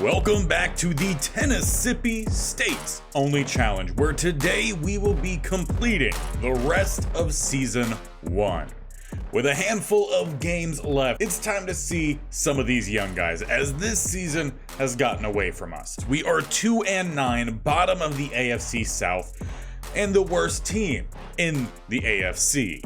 Welcome back to the Tennissippi State's only challenge, where today we will be completing the rest of Season 1. With a handful of games left, it's time to see some of these young guys, as this season has gotten away from us. We are 2-9, bottom of the AFC South, and the worst team in the AFC.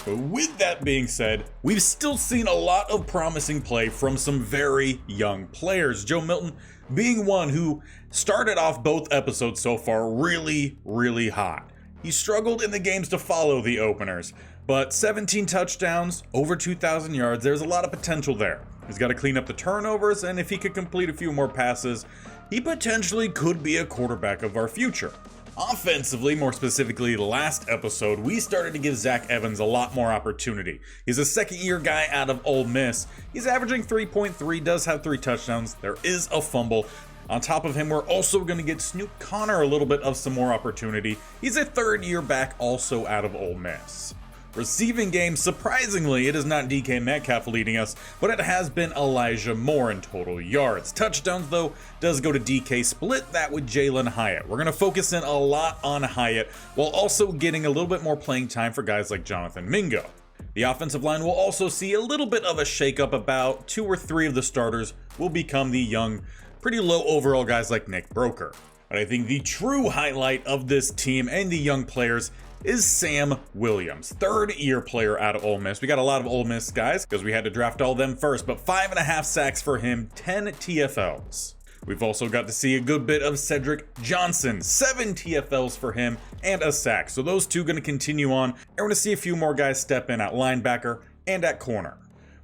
But with that being said, we've still seen a lot of promising play from some very young players. Joe Milton being one who started off both episodes so far really hot. He struggled in the games to follow the openers, but 17 touchdowns, over 2,000 yards, there's a lot of potential there. He's got to clean up the turnovers, and if he could complete a few more passes, he potentially could be a quarterback of our future. Offensively, more specifically last episode, we started to give Zach Evans a lot more opportunity. He's a second-year guy out of Ole Miss. He's averaging 3.3, does have 3 touchdowns. There is a fumble. On top of him, we're also going to get Snoop Connor a little bit of some more opportunity. He's a third-year back also out of Ole Miss. Receiving game, surprisingly, it is not DK Metcalf leading us, but it has been Elijah Moore in total yards. Touchdowns, though, does go to DK, split that with Jalen Hyatt. We're going to focus in a lot on Hyatt, while also getting a little bit more playing time for guys like Jonathan Mingo. The offensive line will also see a little bit of a shakeup. About 2 or 3 of the starters will become the young, pretty low overall guys like Nick Broker. But I think the true highlight of this team and the young players is Sam Williams, third-year player out of Ole Miss. We got a lot of Ole Miss guys because we had to draft all of them first, but 5.5 sacks for him, 10 TFLs. We've also got to see a good bit of Cedric Johnson, 7 TFLs for him and a sack. So those two going to continue on, and we're going to see a few more guys step in at linebacker and at corner.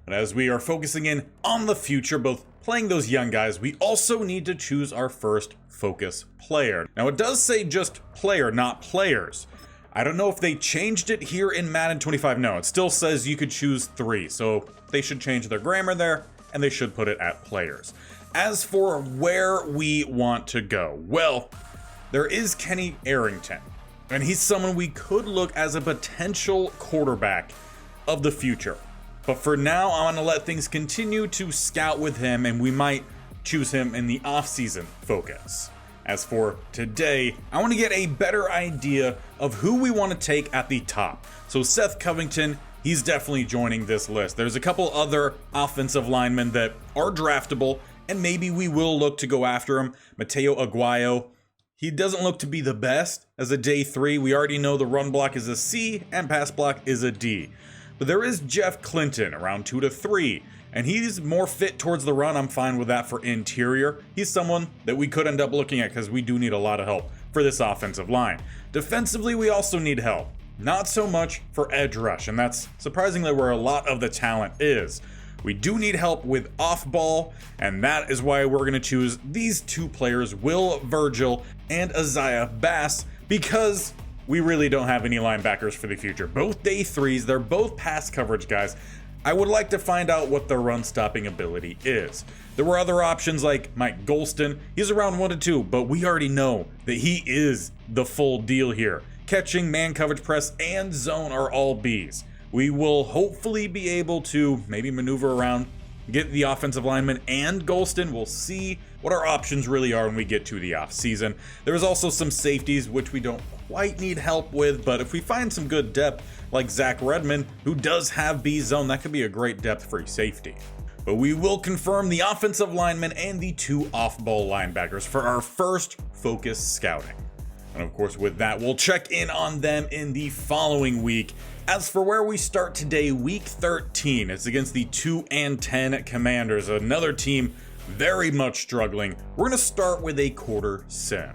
But as we are focusing in on the future, both playing those young guys, we also need to choose our first focus player. Now it does say just player, not players. I don't know if they changed it here in Madden 25. No, it still says you could choose 3. So they should change their grammar there, and they should put it at players. As for where we want to go, well, there is Kenny Arrington, and he's someone we could look as a potential quarterback of the future. But for now, I'm going to let things continue to scout with him, and we might choose him in the offseason focus. As for today, I want to get a better idea of who we want to take at the top. So Seth Covington, he's definitely joining this list. There's a couple other offensive linemen that are draftable, and maybe we will look to go after him. Mateo Aguayo, he doesn't look to be the best as a day 3. We already know the run block is a C and pass block is a D. But there is Jeff Clinton around 2 to 3. And he's more fit towards the run. I'm fine with that for interior. He's someone that we could end up looking at because we do need a lot of help for this offensive line. Defensively, we also need help. Not so much for edge rush, and that's surprisingly where a lot of the talent is. We do need help with off ball, and that is why we're going to choose these 2 players, Will Virgil and Isaiah Bass, because we really don't have any linebackers for the future. Both day 3s, they're both pass coverage guys. I would like to find out what their run stopping ability is. There were other options like Mike Golston. He's around 1 to 2, but we already know that he is the full deal here. Catching, man coverage press, and zone are all Bs. We will hopefully be able to maybe maneuver around, get the offensive lineman and Golston. We'll see what our options really are when we get to the off season. There's also some safeties which we don't quite need help with, but if we find some good depth like Zach Redmond, who does have B zone, that could be a great depth free safety. But we will confirm the offensive lineman and the 2 off-ball linebackers for our first focus scouting. And of course, with that, we'll check in on them in the following week. As for where we start today, week 13, it's against the 2-10 Commanders, another team very much struggling. We're going to start with a quarter sim.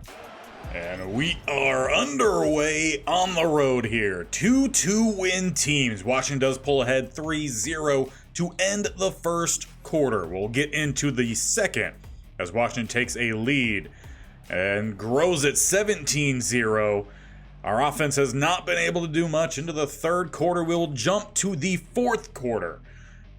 And we are underway on the road here. 2-2 win teams. Washington does pull ahead 3-0 to end the first quarter. We'll get into the second as Washington takes a lead and grows it 17-0. Our offense has not been able to do much into the third quarter. We'll jump to the fourth quarter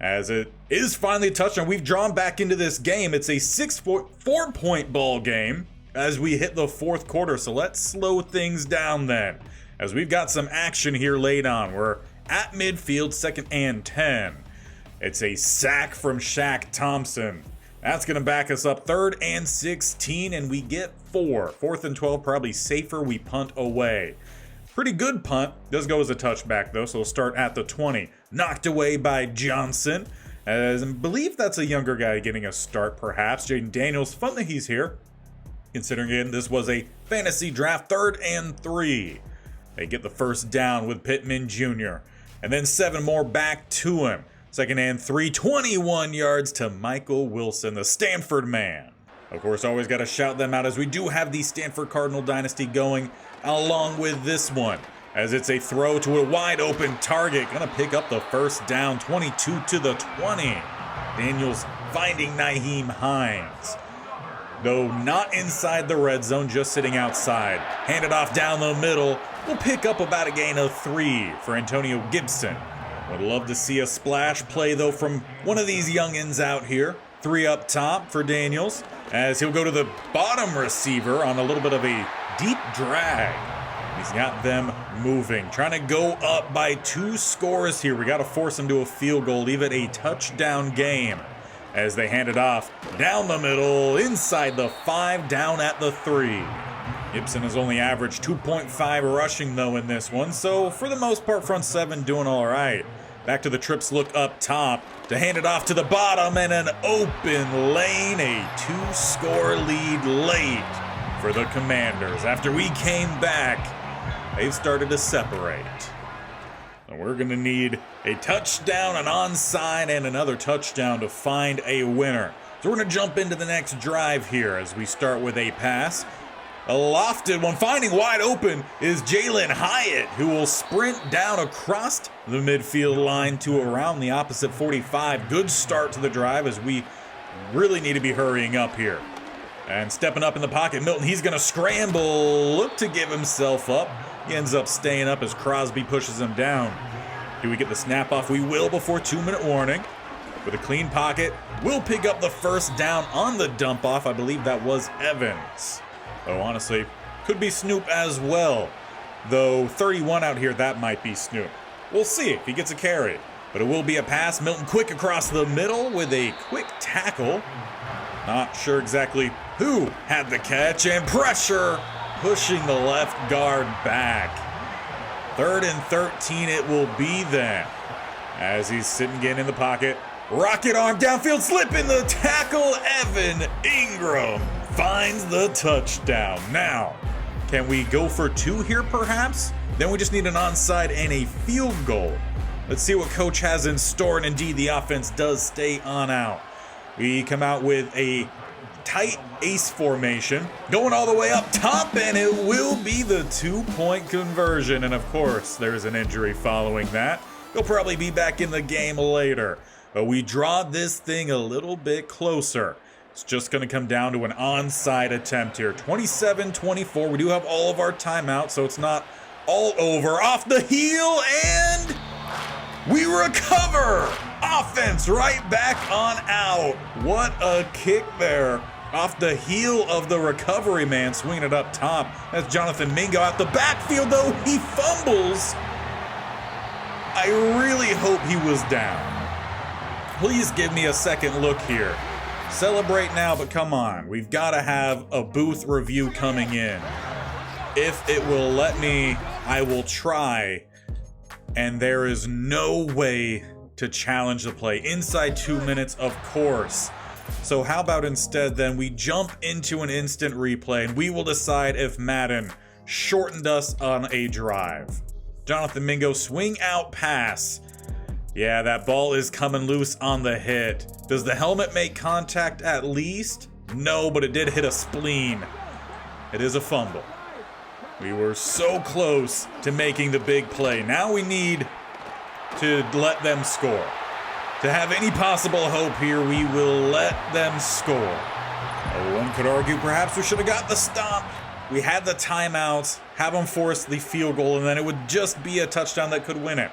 as it is finally a touchdown. We've drawn back into this game. It's a 4-point ball game as we hit the fourth quarter. So let's slow things down then, as we've got some action here late on. We're at midfield, 2nd and 10. It's a sack from Shaq Thompson. That's going to back us up 3rd and 16, and we get 4. 4th and 12, probably safer. We punt away. Pretty good punt. Does go as a touchback, though, so we'll start at the 20. Knocked away by Johnson. As I believe that's a younger guy getting a start, perhaps. Jaden Daniels, fun that he's here. Considering again, this was a fantasy draft, 3rd and 3. They get the first down with Pittman Jr. And then 7 more back to him. 2nd and 3, 21 yards to Michael Wilson, the Stanford man. Of course, always got to shout them out as we do have the Stanford Cardinal dynasty going along with this one. As it's a throw to a wide open target. Gonna pick up the first down, 22 to the 20. Daniels finding Nyheim Hines. Though not inside the red zone, just sitting outside. Handed off down the middle. We'll pick up about a gain of 3 for Antonio Gibson. Would love to see a splash play though from one of these youngins out here. 3 up top for Daniels. As he'll go to the bottom receiver on a little bit of a deep drag. He's got them moving. Trying to go up by 2 scores here. We got to force him to a field goal. Leave it a touchdown game. As they hand it off down the middle, inside the 5, down at the 3. Gibson has only averaged 2.5 rushing though in this one. So for the most part, front 7 doing all right. Back to the trips look up top to hand it off to the bottom and an open lane. A 2-score lead late for the Commanders. After we came back, they've started to separate. And we're going to need a touchdown, an onside, and another touchdown to find a winner. So we're going to jump into the next drive here as we start with a pass. A lofted one, finding wide open is Jalen Hyatt, who will sprint down across the midfield line to around the opposite 45. Good start to the drive as we really need to be hurrying up here. And stepping up in the pocket, Milton, he's going to scramble, look to give himself up. He ends up staying up as Crosby pushes him down. Do we get the snap off? We will before 2-minute warning. With a clean pocket, we'll pick up the first down on the dump off. I believe that was Evans. Though honestly, could be Snoop as well. Though 31 out here, that might be Snoop. We'll see if he gets a carry. But it will be a pass. Milton quick across the middle with a quick tackle. Not sure exactly who had the catch, and pressure pushing the left guard back. 3rd and 13 it will be then. As he's sitting again in the pocket. Rocket arm downfield, slip in the tackle. Evan Ingram finds the touchdown. Now, can we go for 2 here perhaps? Then we just need an onside and a field goal. Let's see what coach has in store, and indeed the offense does stay on out. We come out with a tight ace formation, going all the way up top, and it will be the 2-point conversion. And of course, there's an injury following that. He'll probably be back in the game later. But we draw this thing a little bit closer. It's just going to come down to an onside attempt here. 27-24. We do have all of our timeouts, so it's not all over. Off the heel, and we recover! Offense right back on out. What a kick there. Off the heel of the recovery man, swinging it up top. That's Jonathan Mingo out the backfield, though. He fumbles. I really hope he was down. Please give me a second look here. Celebrate now, but come on. We've got to have a booth review coming in. If it will let me, I will try. And there is no way to challenge the play. Inside 2 minutes, of course. So how about instead then we jump into an instant replay and we will decide if Madden shortened us on a drive. Jonathan Mingo, swing out pass. Yeah, that ball is coming loose on the hit. Does the helmet make contact at least? No, but it did hit a spleen. It is a fumble. We were so close to making the big play. Now we need to let them score. To have any possible hope here, we will let them score. One could argue perhaps we should have got the stop. We had the timeouts, have them force the field goal, and then it would just be a touchdown that could win it.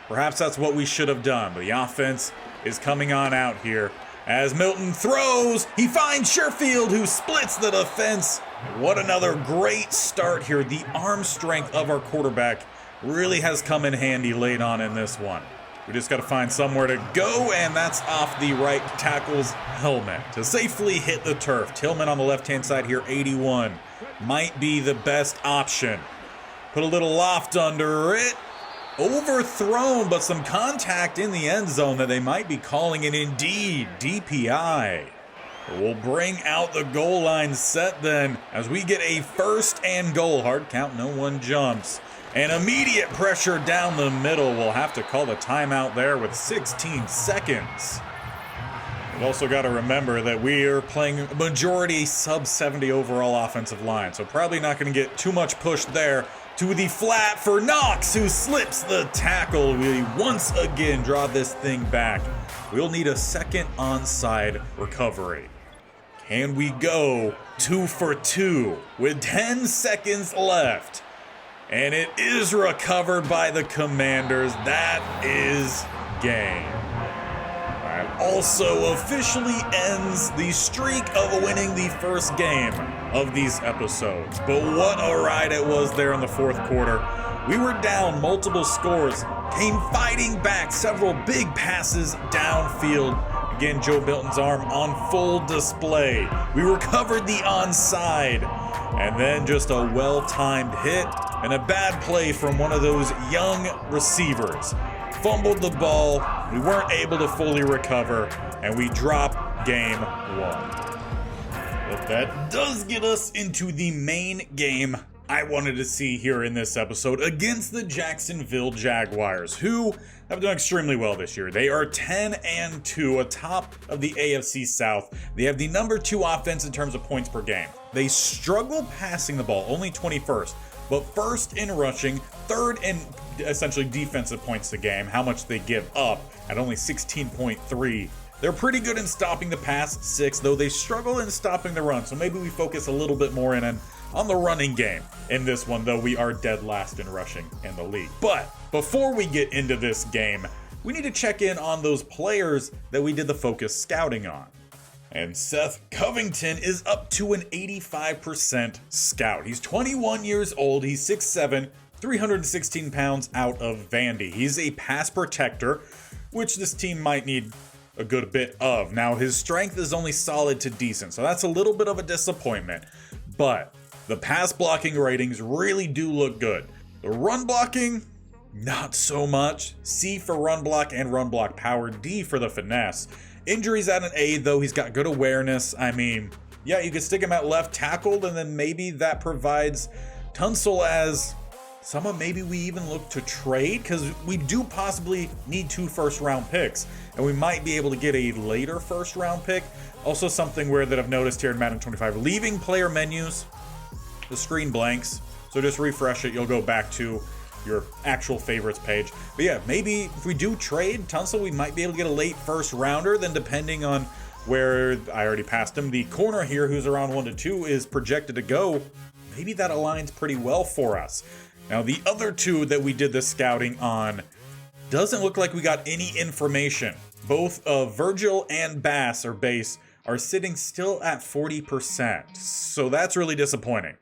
Perhaps that's what we should have done, but the offense is coming on out here. As Milton throws, he finds Sherfield, who splits the defense. What another great start here. The arm strength of our quarterback really has come in handy late on in this one. We just got to find somewhere to go, and that's off the right tackle's helmet to safely hit the turf. Tillman on the left-hand side here, 81. Might be the best option. Put a little loft under it. Overthrown, but some contact in the end zone that they might be calling it indeed DPI. We'll bring out the goal line set then as we get a 1st and goal. Hard count, no one jumps. And immediate pressure down the middle. We'll have to call the timeout there with 16 seconds. We've also got to remember that we are playing majority sub-70 overall offensive line, so probably not going to get too much push there. To the flat for Knox, who slips the tackle. We once again draw this thing back. We'll need a second onside recovery. Can we go 2 for 2 with 10 seconds left? And it is recovered by the Commanders. That is game. That also officially ends the streak of winning the first game of these episodes. But what a ride it was there in the 4th quarter. We were down multiple scores, came fighting back, several big passes downfield. Again, Joe Milton's arm on full display. We recovered the onside, and then just a well-timed hit and a bad play from one of those young receivers. Fumbled the ball, we weren't able to fully recover, and we drop game 1. But that does get us into the main game I wanted to see here in this episode against the Jacksonville Jaguars, who have done extremely well this year. They are 10-2 atop of the AFC South. They have the number 2 offense in terms of points per game. They struggle passing the ball, only 21st, but 1st in rushing, 3rd in essentially defensive points a game, how much they give up at only 16.3. They're pretty good in stopping the pass, 6th, though they struggle in stopping the run, so maybe we focus a little bit more on the running game in this one, though we are dead last in rushing in the league. But before we get into this game, we need to check in on those players that we did the focus scouting on. And Seth Covington is up to an 85% scout. He's 21 years old, he's 6'7", 316 pounds out of Vandy. He's a pass protector, which this team might need a good bit of. Now, his strength is only solid to decent, so that's a little bit of a disappointment, but the pass blocking ratings really do look good. The run blocking, not so much. C for run block and run block power, D for the finesse. Injuries at an A, though he's got good awareness. I mean, yeah, you could stick him at left tackle, and then maybe that provides Tunsil as someone maybe we even look to trade, because we do possibly need 2 first-round picks, and we might be able to get a later first-round pick. Also something weird that I've noticed here in Madden 25, leaving player menus, the screen blanks, so just refresh it, you'll go back to your actual favorites page. But yeah, maybe if we do trade Tunsil, we might be able to get a late first-rounder, then depending on where, I already passed him, the corner here who's around 1 to 2 is projected to go, maybe that aligns pretty well for us. Now, the other 2 that we did the scouting on, doesn't look like we got any information. Both Virgil and Bass are sitting still at 40%, so that's really disappointing.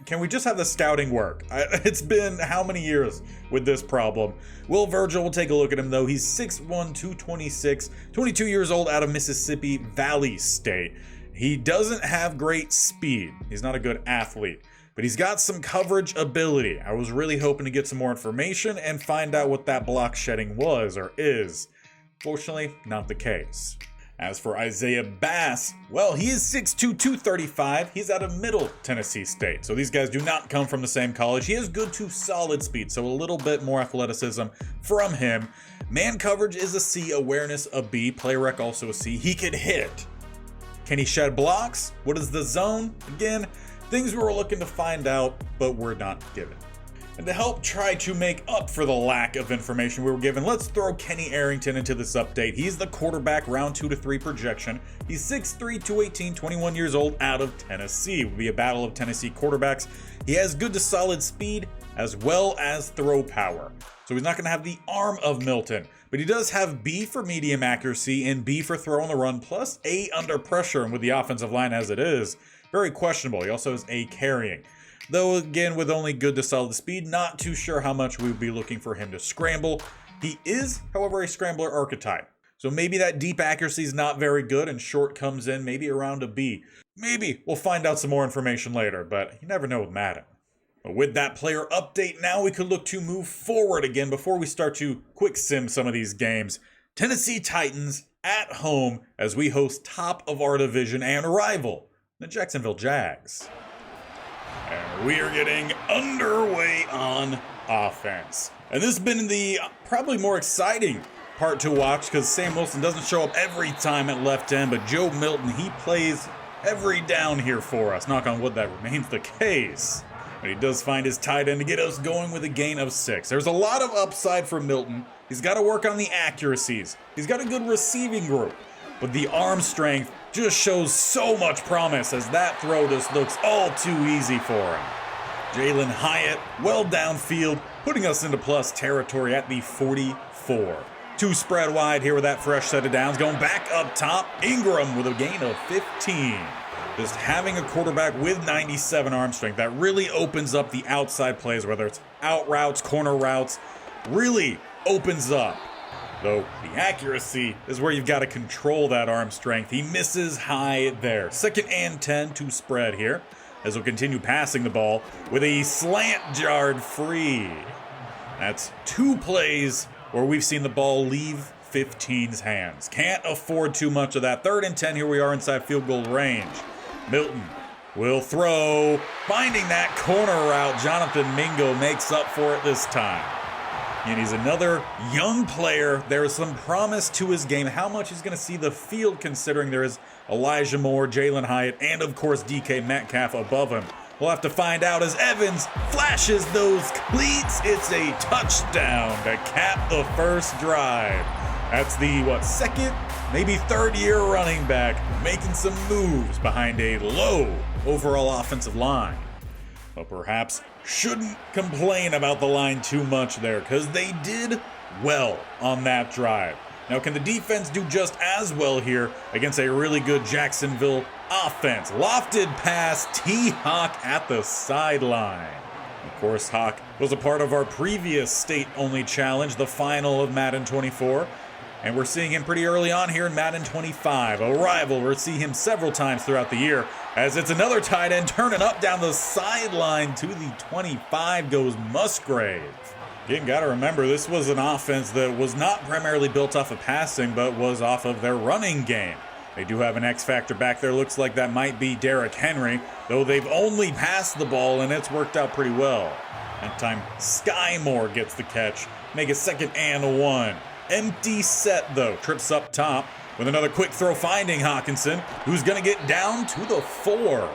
Can we just have the scouting work? It's been how many years with this problem? Will Virgil, we'll take a look at him though. He's 6'1", 226, 22 years old out of Mississippi Valley State. He doesn't have great speed. He's not a good athlete, but he's got some coverage ability. I was really hoping to get some more information and find out what that block shedding was or is. Fortunately, not the case. As for Isaiah Bass, well, he is 6'2", 235. He's out of Middle Tennessee State. So these guys do not come from the same college. He has good to solid speed, so a little bit more athleticism from him. Man coverage is a C, awareness a B, play rec also a C. He could hit. Can he shed blocks? What is the zone? Again, things we were looking to find out, but we're not given. And to help try to make up for the lack of information we were given, let's throw Kenny Arrington into this update. He's the quarterback, round 2 to 3 projection. He's 6'3", 218, 21 years old, out of Tennessee. It will be a battle of Tennessee quarterbacks. He has good to solid speed, as well as throw power. So he's not going to have the arm of Milton, but he does have B for medium accuracy and B for throw on the run, plus A under pressure, and with the offensive line as it is, very questionable. He also has A carrying. Though again, with only good to solid speed, not too sure how much we would be looking for him to scramble. He is, however, a scrambler archetype. So maybe that deep accuracy is not very good and short comes in maybe around a B. Maybe we'll find out some more information later, but you never know with Madden. But with that player update, now we could look to move forward again before we start to quick sim some of these games. Tennessee Titans at home as we host top of our division and rival, the Jacksonville Jags. And we are getting underway on offense. And this has been the probably more exciting part to watch because Sam Wilson doesn't show up every time at left end, but Joe Milton, he plays every down here for us. Knock on wood, that remains the case. But he does find his tight end to get us going with a gain of 6. There's a lot of upside for Milton. He's got to work on the accuracies. He's got a good receiving group, but the arm strength just shows so much promise as that throw just looks all too easy for him. Jalen Hyatt, well downfield, putting us into plus territory at the 44. 2 spread wide here with that fresh set of downs. Going back up top, Ingram with a gain of 15. Just having a quarterback with 97 arm strength, that really opens up the outside plays, whether it's out routes, corner routes, really opens up. Though the accuracy is where you've got to control that arm strength. He misses high there. 2nd and 10 to spread here as we'll continue passing the ball with a slant yard free. That's 2 plays where we've seen the ball leave 15's hands. Can't afford too much of that. 3rd and 10, here we are inside field goal range. Milton will throw, finding that corner route. Jonathan Mingo makes up for it this time. And he's another young player. There is some promise to his game. How much he's going to see the field considering there is Elijah Moore, Jalen Hyatt, and of course DK Metcalf above him. We'll have to find out as Evans flashes those cleats. It's a touchdown to cap the first drive. That's the, 2nd, maybe 3rd year running back making some moves behind a low overall offensive line. But perhaps shouldn't complain about the line too much there because they did well on that drive. Now, can the defense do just as well here against a really good Jacksonville offense? Lofted pass, T-Hawk at the sideline. Of course, Hawk was a part of our previous state-only challenge, the final of Madden 24. And we're seeing him pretty early on here in Madden 25. A rival, we'll see him several times throughout the year as it's another tight end turning up down the sideline to the 25 goes Musgrave. Again, got to remember, this was an offense that was not primarily built off of passing, but was off of their running game. They do have an X factor back there. Looks like that might be Derrick Henry, though they've only passed the ball and it's worked out pretty well. That time, Sky Moore gets the catch. Make it 2nd and 1. Empty set though, trips up top with another quick throw finding Hawkinson, who's gonna get down to the 4.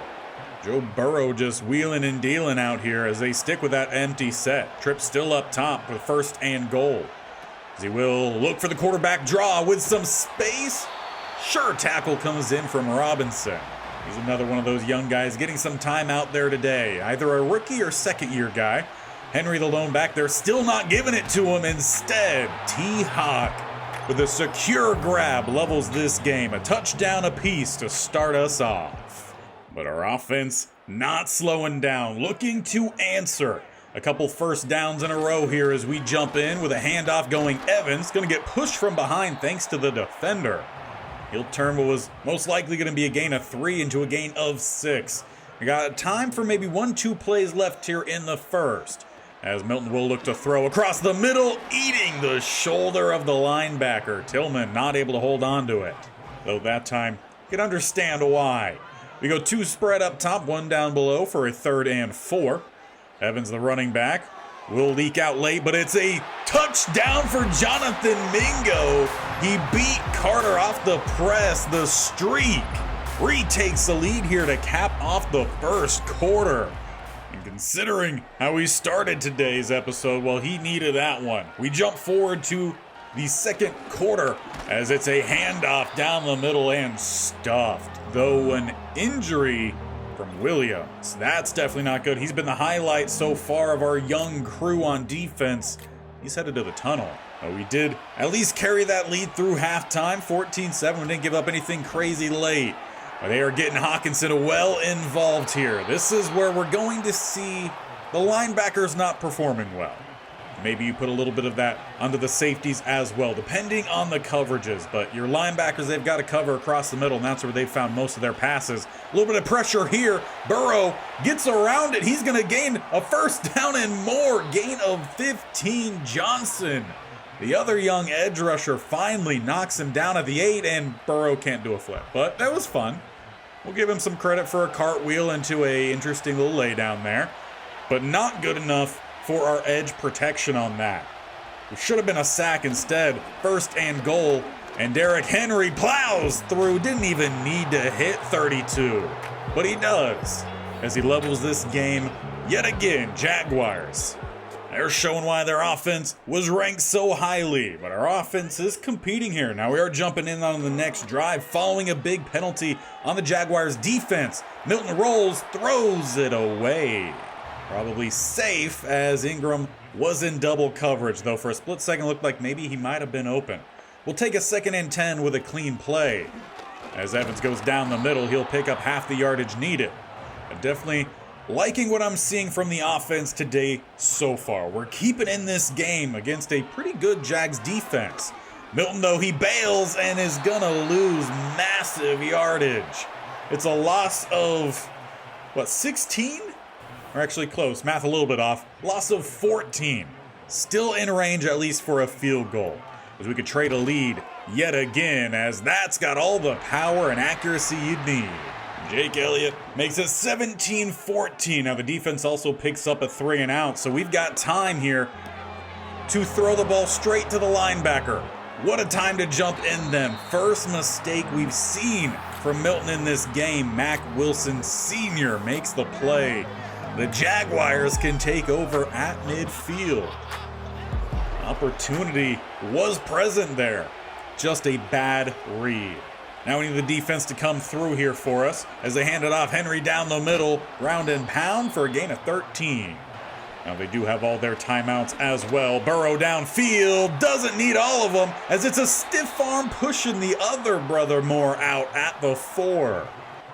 Joe Burrow just wheeling and dealing out here as they stick with that empty set. Tripp still up top for 1st and goal. As he will look for the quarterback draw with some space. Sure tackle comes in from Robinson. He's another one of those young guys getting some time out there today. Either a rookie or 2nd year guy. Henry, the lone back there, still not giving it to him. Instead, T-Hawk with a secure grab levels this game. A touchdown apiece to start us off. But our offense not slowing down, looking to answer. A couple first downs in a row here as we jump in with a handoff going Evans. Going to get pushed from behind thanks to the defender. He'll turn what was most likely going to be a gain of 3 into a gain of 6. We got time for maybe 1-2 plays left here in the first. As Milton will look to throw across the middle, eating the shoulder of the linebacker. Tillman not able to hold on to it. Though that time, you can understand why. We go 2 spread up top, 1 down below for a 3rd and 4. Evans, the running back, will leak out late, but it's a touchdown for Jonathan Mingo. He beat Carter off the press. The streak retakes the lead here to cap off the first quarter. And considering how we started today's episode, well, he needed that one. We jump forward to the 2nd quarter as it's a handoff down the middle and stuffed. Though an injury from Williams. That's definitely not good. He's been the highlight so far of our young crew on defense. He's headed to the tunnel. But we did at least carry that lead through halftime. 14-7. We didn't give up anything crazy late. But they are getting Hawkinson well involved here. This is where we're going to see the linebackers not performing well. Maybe you put a little bit of that onto the safeties as well, depending on the coverages. But your linebackers, they've got to cover across the middle, and that's where they've found most of their passes. A little bit of pressure here. Burrow gets around it. He's going to gain a first down and more. Gain of 15. Johnson, the other young edge rusher, finally knocks him down at the 8, and Burrow can't do a flip. But that was fun. We'll give him some credit for a cartwheel into a interesting little laydown there. But not good enough for our edge protection on that. It should have been a sack instead. First and goal, and Derrick Henry plows through. Didn't even need to hit 32, but he does, as he levels this game yet again. Jaguars, they're showing why their offense was ranked so highly, but our offense is competing here. Now we are jumping in on the next drive following a big penalty on the Jaguars defense. Milton rolls, throws it away. Probably safe, as Ingram was in double coverage, though for a split second looked like maybe he might have been open. We'll take a 2nd and 10 with a clean play. As Evans goes down the middle, he'll pick up half the yardage needed. I'm definitely liking what I'm seeing from the offense today so far. We're keeping in this game against a pretty good Jags defense. Milton, though, he bails and is gonna lose massive yardage. It's a loss of, 16? Or actually close, math a little bit off. Loss of 14. Still in range, at least for a field goal, as we could trade a lead yet again, as that's got all the power and accuracy you'd need. Jake Elliott makes it 17-14. Now the defense also picks up a 3 and out, so we've got time here to throw the ball straight to the linebacker. What a time to jump in them. First mistake we've seen from Milton in this game. Mack Wilson Sr. makes the play. The Jaguars can take over at midfield. Opportunity was present there. Just a bad read. Now we need the defense to come through here for us as they hand it off. Henry down the middle, ground and pound for a gain of 13. Now they do have all their timeouts as well. Burrow downfield, doesn't need all of them, as it's a stiff arm pushing the other brother Moore out at the 4.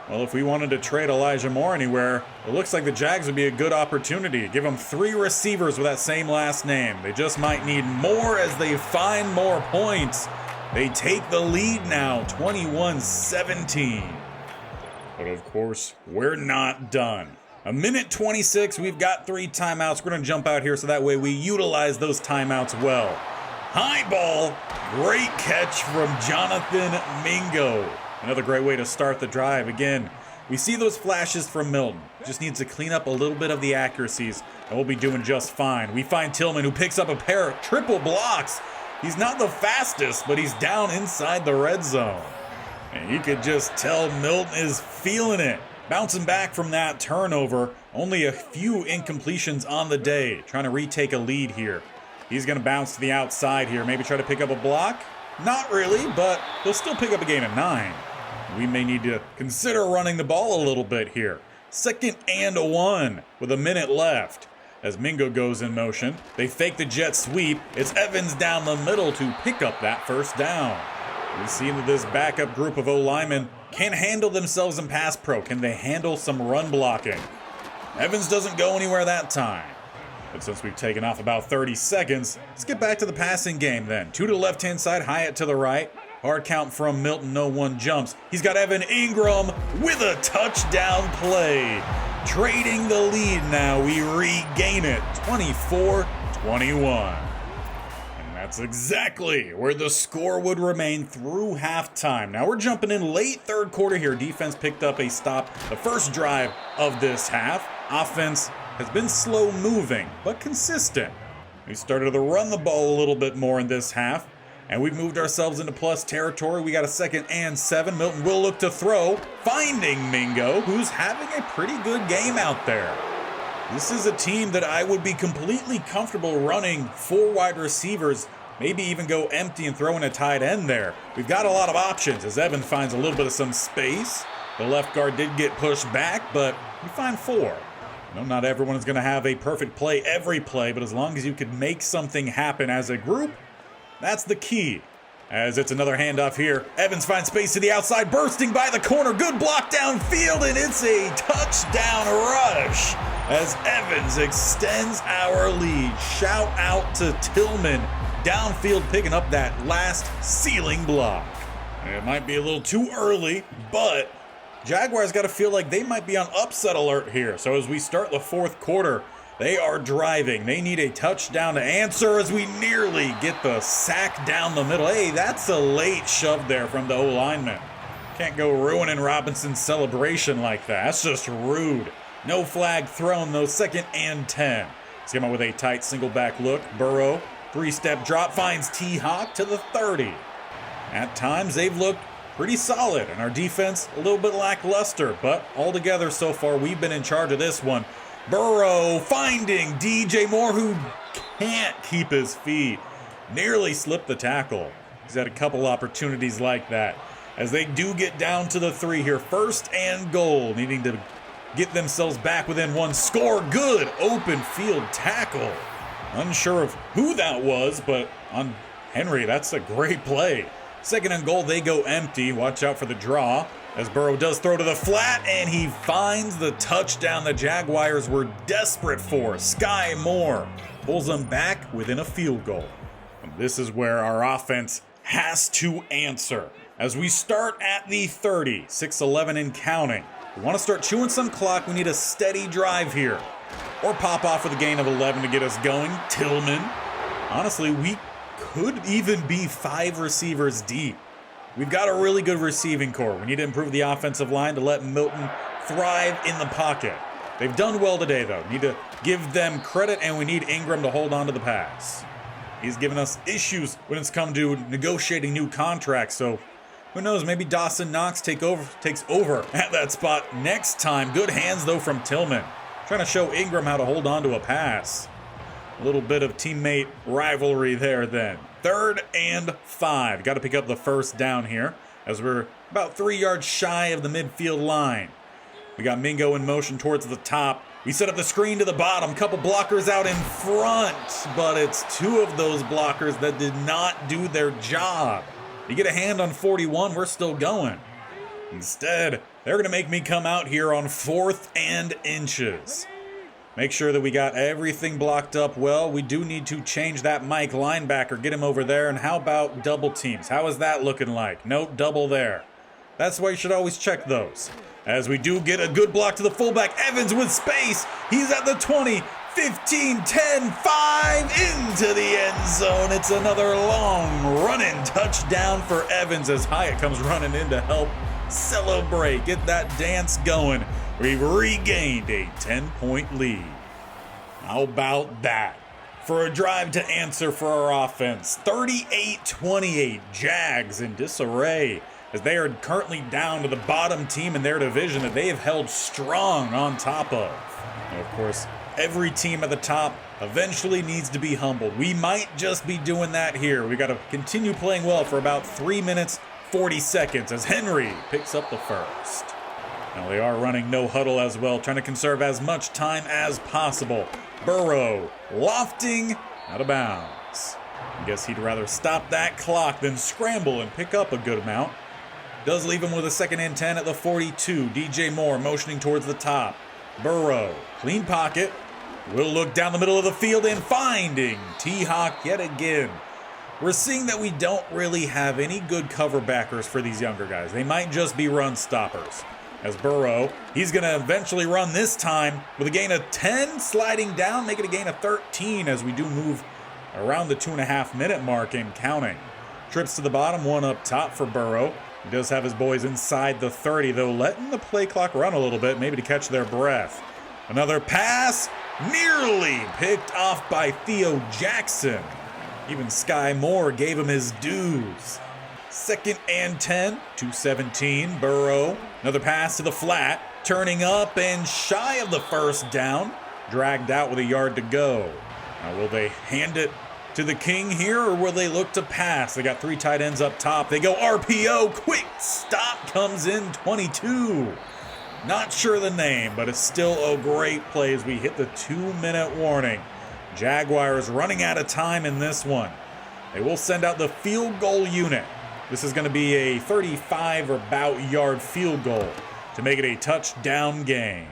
Well, if we wanted to trade Elijah Moore anywhere, it looks like the Jags would be a good opportunity. Give them 3 receivers with that same last name. They just might need more as they find more points. They take the lead now, 21-17. But of course, we're not done. A minute 26, we've got 3 timeouts. We're going to jump out here so that way we utilize those timeouts well. High ball, great catch from Jonathan Mingo. Another great way to start the drive. Again, we see those flashes from Milton. Just needs to clean up a little bit of the accuracies, and we'll be doing just fine. We find Tillman, who picks up a pair of triple blocks. He's not the fastest, but he's down inside the red zone. And you could just tell Milton is feeling it. Bouncing back from that turnover. Only a few incompletions on the day. Trying to retake a lead here. He's going to bounce to the outside here. Maybe try to pick up a block. Not really, but he'll still pick up a gain of 9. We may need to consider running the ball a little bit here. 2nd and 1 with a minute left. As Mingo goes in motion, they fake the jet sweep. It's Evans down the middle to pick up that first down. We see that this backup group of O-linemen can handle themselves in pass pro. Can they handle some run blocking? Evans doesn't go anywhere that time. But since we've taken off about 30 seconds, let's get back to the passing game then. 2 to the left-hand side, Hyatt to the right. Hard count from Milton, no one jumps. He's got Evan Ingram with a touchdown play. Trading the lead now, we regain it, 24-21. And that's exactly where the score would remain through halftime. Now we're jumping in late 3rd quarter here. Defense picked up a stop the first drive of this half. Offense has been slow moving, but consistent. We started to run the ball a little bit more in this half, and we've moved ourselves into plus territory. We got a 2nd and 7. Milton will look to throw, finding Mingo, who's having a pretty good game out there. This is a team that I would be completely comfortable running 4 wide receivers, maybe even go empty and throw in a tight end there. We've got a lot of options as Evan finds a little bit of some space. The left guard did get pushed back, but we find 4. No, not everyone is going to have a perfect play every play, but as long as you can make something happen as a group, that's the key. As it's another handoff here. Evans finds space to the outside, bursting by the corner. Good block downfield, and it's a touchdown rush. as Evans extends our lead. Shout out to Tillman, downfield picking up that last ceiling block. It might be a little too early, but Jaguars got to feel like they might be on upset alert here. So as we start the fourth quarter, they are driving. They need a touchdown to answer as we nearly get the sack down the middle. Hey, that's a late shove there from the O-lineman. Can't go ruining Robinson's celebration like that. That's just rude. No flag thrown though, 2nd and 10. Let's come up with a tight single back look. Burrow, 3-step drop, finds T-Hawk to the 30. At times they've looked pretty solid, and our defense a little bit lackluster, but altogether so far we've been in charge of this one. Burrow finding DJ Moore, who can't keep his feet. Nearly slipped the tackle. He's had a couple opportunities like that. As they do get down to the 3 here, 1st and goal, needing to get themselves back within one score. Good open field tackle. Unsure of who that was, but on Henry, that's a great play. 2nd and goal, they go empty. Watch out for the draw as Burrow does throw to the flat, and he finds the touchdown the Jaguars were desperate for. Sky Moore pulls them back within a field goal. And this is where our offense has to answer. As we start at the 30, 6:11 and counting. We want to start chewing some clock. We need a steady drive here. Or pop off with a gain of 11 to get us going. Tillman. Honestly, we could even be 5 receivers deep. We've got a really good receiving core. We need to improve the offensive line to let Milton thrive in the pocket. They've done well today, though. Need to give them credit, and we need Ingram to hold on to the pass. He's given us issues when it's come to negotiating new contracts, so who knows, maybe Dawson Knox takes over at that spot next time. Good hands, though, from Tillman. Trying to show Ingram how to hold on to a pass. A little bit of teammate rivalry there then. 3rd and 5. Got to pick up the 1st down here as we're about 3 yards shy of the midfield line. We got Mingo in motion towards the top. We set up the screen to the bottom. Couple blockers out in front, but it's 2 of those blockers that did not do their job. You get a hand on 41, we're still going. Instead, they're going to make me come out here on 4th and inches. Make sure that we got everything blocked up well. We do need to change that Mike linebacker, get him over there. And how about double teams? How is that looking like? Nope, double there. That's why you should always check those. As we do get a good block to the fullback, Evans with space. He's at the 20, 15, 10, 5, into the end zone. It's another long running touchdown for Evans as Hyatt comes running in to help celebrate, get that dance going. We've regained a 10-point lead. How about that? For a drive to answer for our offense, 38-28, Jags in disarray as they are currently down to the bottom team in their division that they have held strong on top of. And of course, every team at the top eventually needs to be humbled. We might just be doing that here. We got to continue playing well for about 3 minutes, 40 seconds as Henry picks up the 1st. Now they are running no huddle as well, trying to conserve as much time as possible. Burrow lofting out of bounds. I guess he'd rather stop that clock than scramble and pick up a good amount. Does leave him with a 2nd and 10 at the 42. DJ Moore motioning towards the top. Burrow, clean pocket. Will look down the middle of the field and finding T-Hawk yet again. We're seeing that we don't really have any good cover backers for these younger guys. They might just be run stoppers. As Burrow, he's going to eventually run this time with a gain of 10, sliding down, make it a gain of 13 as we do move around the 2.5-minute mark and counting. Trips to the bottom, 1 up top for Burrow. He does have his boys inside the 30, though, letting the play clock run a little bit, maybe to catch their breath. Another pass, nearly picked off by Theo Jackson. Even Sky Moore gave him his dues. 2nd and 10, 2:17, Burrow. Another pass to the flat, turning up and shy of the 1st down. Dragged out with a yard to go. Now will they hand it to the king here, or will they look to pass? They got 3 tight ends up top. They go RPO, quick stop comes in 22. Not sure the name, but it's still a great play as we hit the 2-minute warning. Jaguars running out of time in this one. They will send out the field goal unit. This is going to be a 35 or about yard field goal to make it a touchdown game.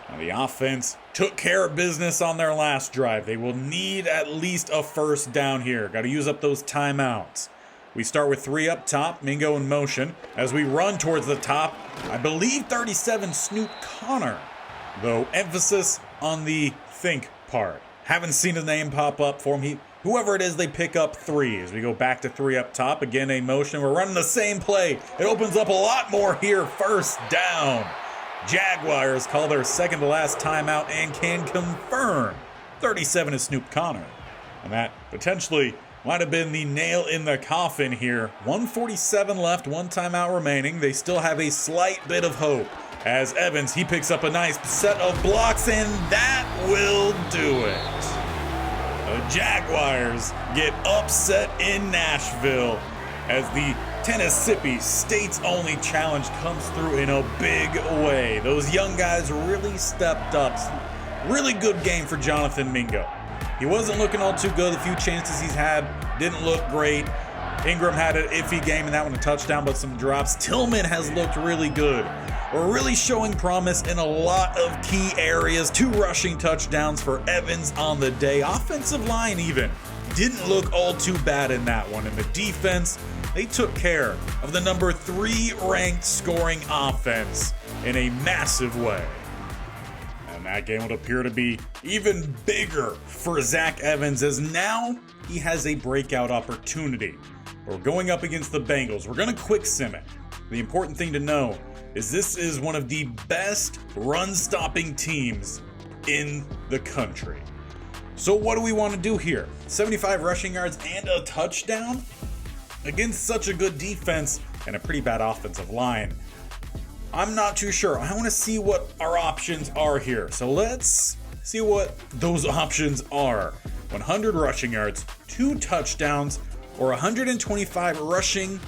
Now, the offense took care of business on their last drive. They will need at least a first down here. Got to use up those timeouts. We start with 3 up top, Mingo in motion. As we run towards the top, I believe 37 Snoop Connor, though emphasis on the think part. Haven't seen his name pop up for him. Whoever it is, they pick up 3 as we go back to 3 up top. Again, a motion. We're running the same play. It opens up a lot more here. First down. Jaguars call their second to last timeout and can confirm 37 is Snoop Connor. And that potentially might have been the nail in the coffin here. 1:47 left, 1 timeout remaining. They still have a slight bit of hope. As Evans, he picks up a nice set of blocks, and that will do it. The Jaguars get upset in Nashville as the Tennessippi State's only challenge comes through in a big way. Those young guys really stepped up. Really good game for Jonathan Mingo. He wasn't looking all too good. The few chances he's had didn't look great. Ingram had an iffy game, and that one a touchdown, but some drops. Tillman has looked really good. We're really showing promise in a lot of key areas. 2 rushing touchdowns for Evans on the day. Offensive line even didn't look all too bad in that one. And the defense, they took care of the number 3 ranked scoring offense in a massive way. And that game would appear to be even bigger for Zach Evans, as now he has a breakout opportunity. We're going up against the Bengals. We're going to quick sim it. The important thing to know is this is one of the best run-stopping teams in the country. So what do we want to do here? 75 rushing yards and a touchdown? Against such a good defense and a pretty bad offensive line, I'm not too sure. I want to see what our options are here. So let's see what those options are. 100 rushing yards, 2 touchdowns, or 125 rushing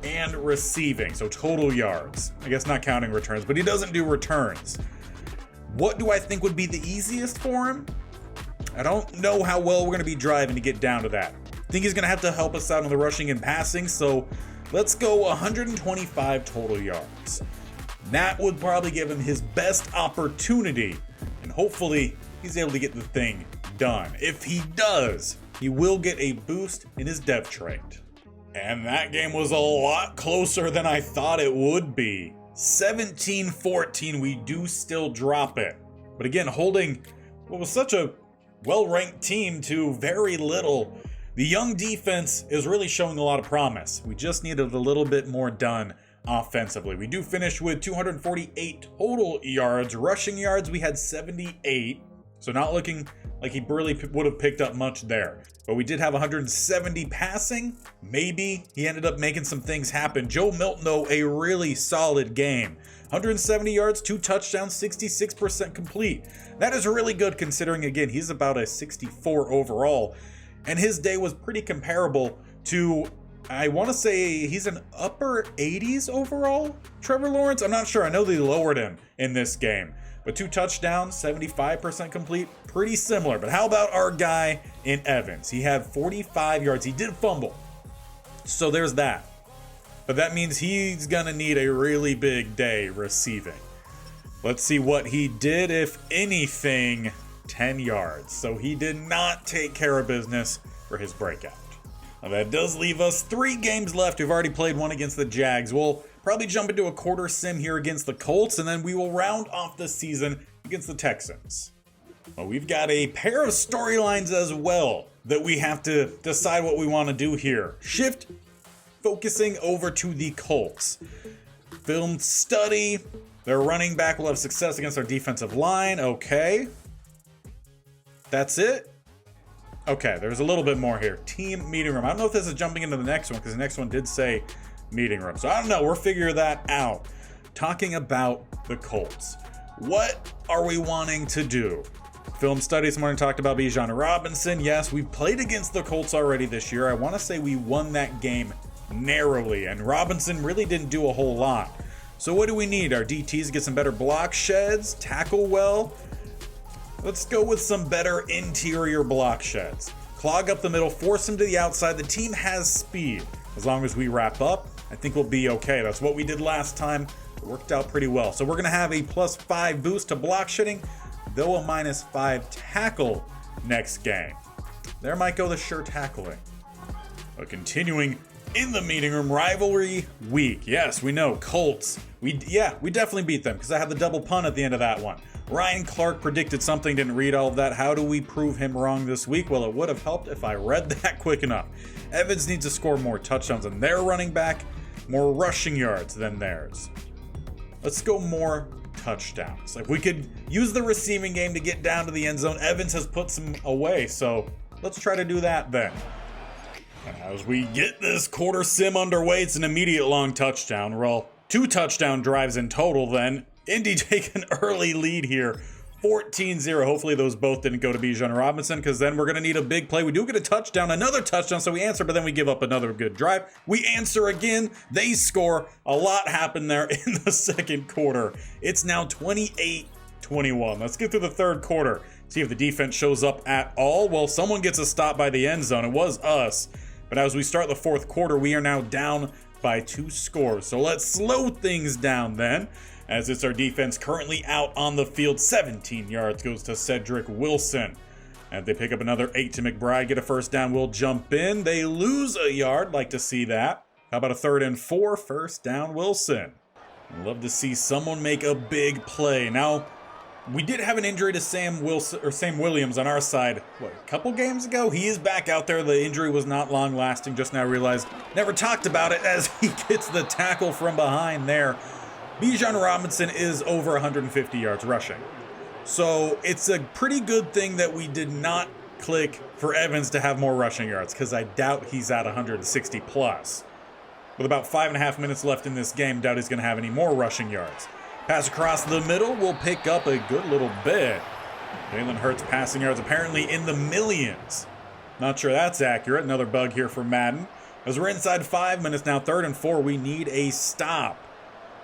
and receiving. So total yards. I guess not counting returns, but he doesn't do returns. What do I think would be the easiest for him? I don't know how well we're going to be driving to get down to that. I think he's going to have to help us out on the rushing and passing, so let's go 125 total yards. That would probably give him his best opportunity, and hopefully he's able to get the thing done. If he does, he will get a boost in his dev trait. And that game was a lot closer than I thought it would be. 17-14, we do still drop it. But again, holding what was such a well-ranked team to very little. The young defense is really showing a lot of promise. We just needed a little bit more done offensively. We do finish with 248 total yards. Rushing yards, we had 78. So not looking like he really would have picked up much there. But we did have 170 passing. Maybe he ended up making some things happen. Joe Milton, though, a really solid game. 170 yards, 2 touchdowns, 66% complete. That is really good considering, again, he's about a 64 overall. And his day was pretty comparable to, I want to say he's an upper 80s overall, Trevor Lawrence. I'm not sure. I know they lowered him in this game. But 2 touchdowns, 75% complete, pretty similar. But how about our guy in Evans? He had 45 yards. He did fumble. So there's that. But that means he's going to need a really big day receiving. Let's see what he did, if anything. 10 yards. So he did not take care of business for his breakout. Now that does leave us 3 games left. We've already played one against the Jags. We'll probably jump into a quarter sim here against the Colts, and then we will round off the season against the Texans. Well, we've got a pair of storylines as well that we have to decide what we want to do here. Shift focusing over to the Colts. Film study. Their running back will have success against our defensive line. Okay. That's it? Okay, there's a little bit more here. Team meeting room. I don't know if this is jumping into the next one because the next one did say meeting room. So I don't know. We'll figure that out. Talking about the Colts. What are we wanting to do? Film study. Someone talked about Bijan Robinson. Yes, we played against the Colts already this year. I want to say we won that game narrowly, and Robinson really didn't do a whole lot. So what do we need? Our DTs get some better block sheds, tackle well. Let's go with some better interior block sheds. Clog up the middle, force him to the outside. The team has speed. As long as we wrap up, I think we'll be okay. That's what we did last time. Worked out pretty well. So we're going to have a +5 boost to block shitting, though a -5 tackle next game. There might go the sure tackling. But continuing in the meeting room, rivalry week. Yes, we know, Colts. We definitely beat them because I had the double punt at the end of that one. Ryan Clark predicted something, didn't read all of that. How do we prove him wrong this week? Well, it would have helped if I read that quick enough. Evans needs to score more touchdowns than their running back, more rushing yards than theirs. Let's go more touchdowns. If we could use the receiving game to get down to the end zone, Evans has put some away, so let's try to do that then. And as we get this quarter sim underway, it's an immediate long touchdown. Well, 2 touchdown drives in total then. Indy take an early lead here, 14-0. Hopefully those both didn't go to Bijan Robinson, because then we're going to need a big play. We do get a touchdown, another touchdown, so we answer, but then we give up another good drive. We answer again. They score. A lot happened there in the second quarter. It's now 28-21. Let's get through the third quarter. See if the defense shows up at all. Well, someone gets a stop by the end zone. It was us. But as we start the fourth quarter, we are now down by 2 scores. So let's slow things down then, as it's our defense currently out on the field. 17 yards goes to Cedric Wilson. And they pick up another 8 to McBride, get a first down, we'll jump in. They lose a yard, like to see that. How about a 3rd and 4, first down Wilson. Love to see someone make a big play. Now, we did have an injury to Sam Williams on our side, a couple games ago? He is back out there. The injury was not long lasting, just now realized. Never talked about it as he gets the tackle from behind there. Bijan Robinson is over 150 yards rushing. So it's a pretty good thing that we did not click for Evans to have more rushing yards, because I doubt he's at 160 plus. With about 5.5 minutes left in this game, doubt he's going to have any more rushing yards. Pass across the middle will pick up a good little bit. Jalen Hurts passing yards apparently in the millions. Not sure that's accurate. Another bug here for Madden. As we're inside 5 minutes now, 3rd and 4, we need a stop.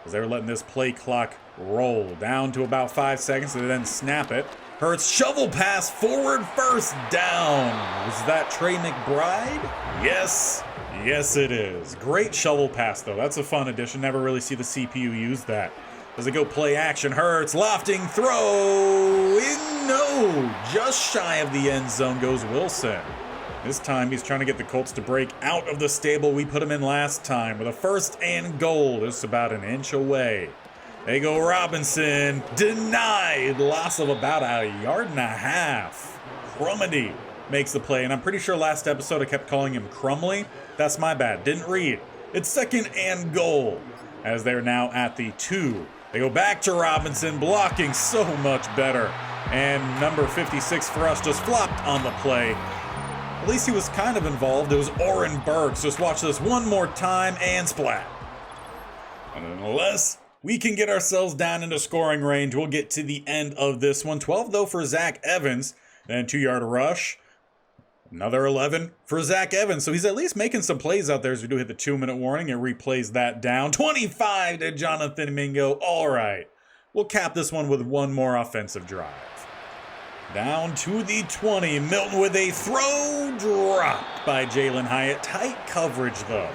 As they're letting this play clock roll down to about 5 seconds, they then snap it. Hurts shovel pass forward, first down. Was that Trey McBride? Yes it is. Great shovel pass though. That's a fun addition. Never really see the CPU use that. As they go play action, Hurts lofting throw in, no, just shy of the end zone goes Wilson. This time he's trying to get the Colts to break out of the stable we put him in last time with a 1st and goal. Just about an inch away. They go Robinson, denied, loss of about 1.5 yards. Crumedy makes the play, and I'm pretty sure last episode I kept calling him Crumley. That's my bad, didn't read. It's 2nd and goal as they're now at the 2. They go back to Robinson, blocking so much better. And number 56 for us just flopped on the play. At least he was kind of involved. It was Oren Burks. Just watch this one more time and splat. And unless we can get ourselves down into scoring range, we'll get to the end of this one. 12 though for Zach Evans. Then 2-yard rush. Another 11 for Zach Evans. So he's at least making some plays out there as we do hit the 2-minute warning. It replays that down. 25 to Jonathan Mingo. All right. We'll cap this one with one more offensive drive. Down to the 20. Milton with a throw, dropped by Jalen Hyatt. Tight coverage though.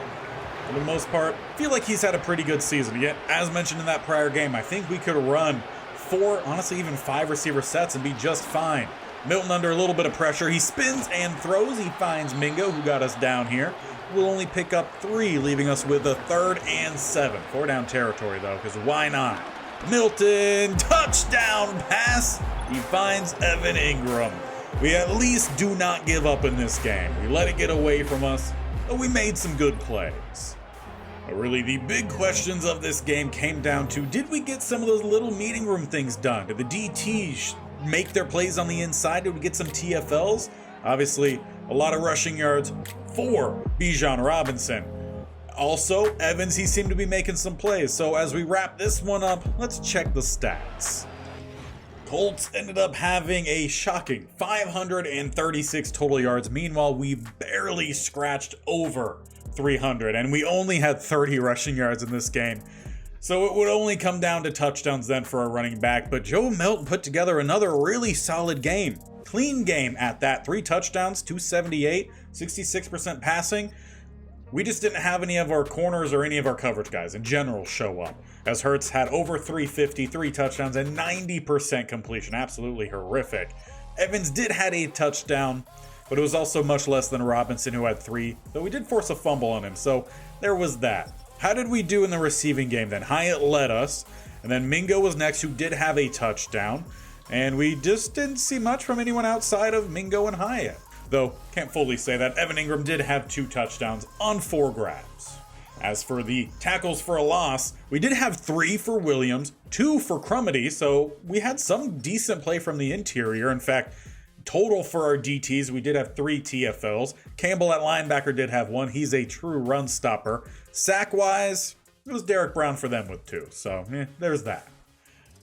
For the most part, feel like he's had a pretty good season. Yet, as mentioned in that prior game, I think we could run 4, honestly even 5 receiver sets and be just fine. Milton under a little bit of pressure. He spins and throws. He finds Mingo, who got us down here. We'll only pick up 3, leaving us with a 3rd and 7. 4 down territory, though, because why not? Milton, touchdown pass. He finds Evan Ingram. We at least do not give up in this game. We let it get away from us, but we made some good plays. But really, the big questions of this game came down to, did we get some of those little meeting room things done? Did the DTs make their plays on the inside? Did we get some TFLs? Obviously, a lot of rushing yards for Bijan Robinson. Also, Evans, he seemed to be making some plays. So as we wrap this one up, let's check the stats. Colts ended up having a shocking 536 total yards. Meanwhile, we barely scratched over 300, and we only had 30 rushing yards in this game. So it would only come down to touchdowns then for our running back, but Joe Milton put together another really solid game. Clean game at that. 3 touchdowns, 278, 66% passing. We just didn't have any of our corners or any of our coverage guys in general show up, as Hurts had over 350, 3 touchdowns, and 90% completion. Absolutely horrific. Evans did have a touchdown, but it was also much less than Robinson, who had 3, though we did force a fumble on him, so there was that. How did we do in the receiving game then? Hyatt led us, and then Mingo was next, who did have a touchdown, and we just didn't see much from anyone outside of Mingo and Hyatt. Though, can't fully say that. Evan Ingram did have 2 touchdowns on 4 grabs. As for the tackles for a loss, we did have 3 for Williams, 2 for Crumity, so we had some decent play from the interior. In fact, total for our DTs, we did have 3 TFLs. Campbell at linebacker did have 1. He's a true run stopper. Sack-wise, it was Derek Brown for them with 2, so there's that.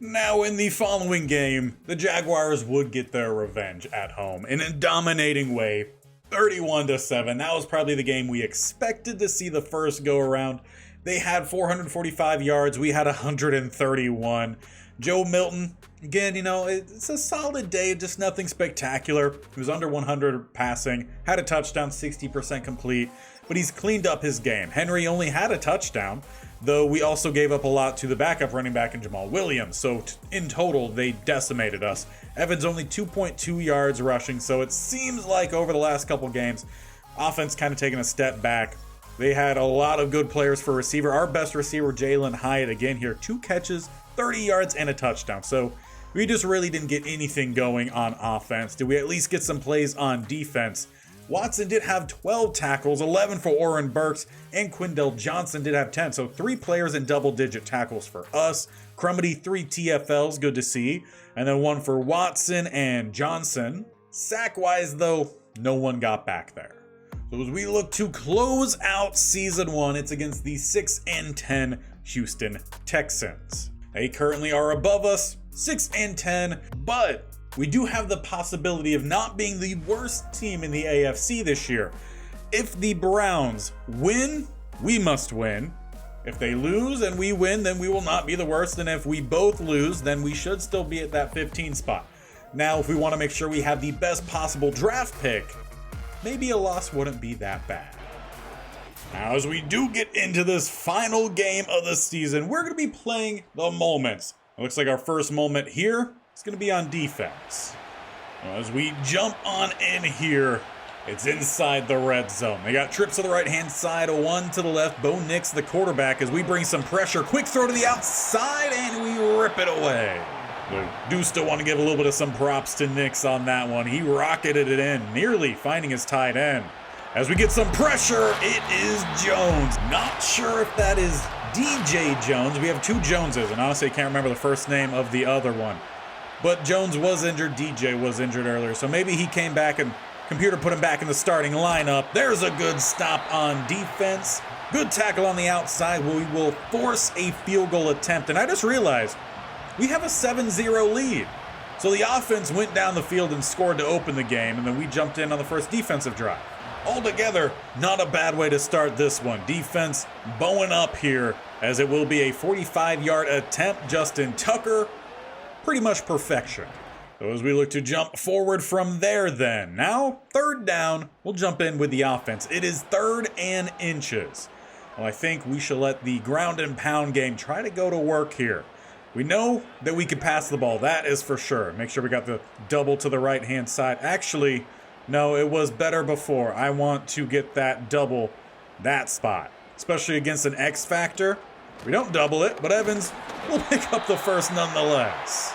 Now in the following game, the Jaguars would get their revenge at home in a dominating way, 31-7. That was probably the game we expected to see the first go around. They had 445 yards, we had 131. Joe Milton, again, it's a solid day, just nothing spectacular. He was under 100 passing, had a touchdown, 60% complete, but he's cleaned up his game. Henry only had a touchdown, though we also gave up a lot to the backup running back in Jamal Williams, so in total, they decimated us. Evans only 2.2 yards rushing, so it seems like over the last couple games, offense kind of taking a step back. They had a lot of good players for receiver. Our best receiver, Jalen Hyatt, again here, 2 catches, 30 yards, and a touchdown. So we just really didn't get anything going on offense. Did we at least get some plays on defense? Watson did have 12 tackles, 11 for Oren Burks, and Quindell Johnson did have 10. So 3 players in double-digit tackles for us. Crumity, 3 TFLs, good to see. And then 1 for Watson and Johnson. Sack-wise, though, no one got back there. So as we look to close out Season 1, it's against the 6-10 Houston Texans. They currently are above us, 6-10, but we do have the possibility of not being the worst team in the AFC this year. If the Browns win, we must win. If they lose and we win, then we will not be the worst. And if we both lose, then we should still be at that 15 spot. Now, if we want to make sure we have the best possible draft pick, maybe a loss wouldn't be that bad. Now, as we do get into this final game of the season, we're going to be playing the moments. It looks like our first moment here is going to be on defense. As we jump on in here, it's inside the red zone. They got trips to the right-hand side, 1 to the left. Bo Nix, the quarterback, as we bring some pressure. Quick throw to the outside, and we rip it away. We do still want to give a little bit of some props to Nix on that one. He rocketed it in, nearly finding his tight end. As we get some pressure, it is Jones. Not sure if that is DJ Jones. We have 2 Joneses, and honestly, I can't remember the first name of the other one. But Jones was injured. DJ was injured earlier, so maybe he came back and computer put him back in the starting lineup. There's a good stop on defense. Good tackle on the outside. We will force a field goal attempt, and I just realized we have a 7-0 lead. So the offense went down the field and scored to open the game, and then we jumped in on the first defensive drive. Altogether, not a bad way to start this one. Defense bowing up here, as it will be a 45-yard attempt. Justin Tucker, pretty much perfection. So as we look to jump forward from there then. Now, 3rd down, we'll jump in with the offense. It is 3rd and inches. Well, I think we should let the ground and pound game try to go to work here. We know that we can pass the ball, that is for sure. Make sure we got the double to the right-hand side. Actually, no, it was better before. I want to get that double, that spot, especially against an X factor. We don't double it, but Evans will pick up the first nonetheless.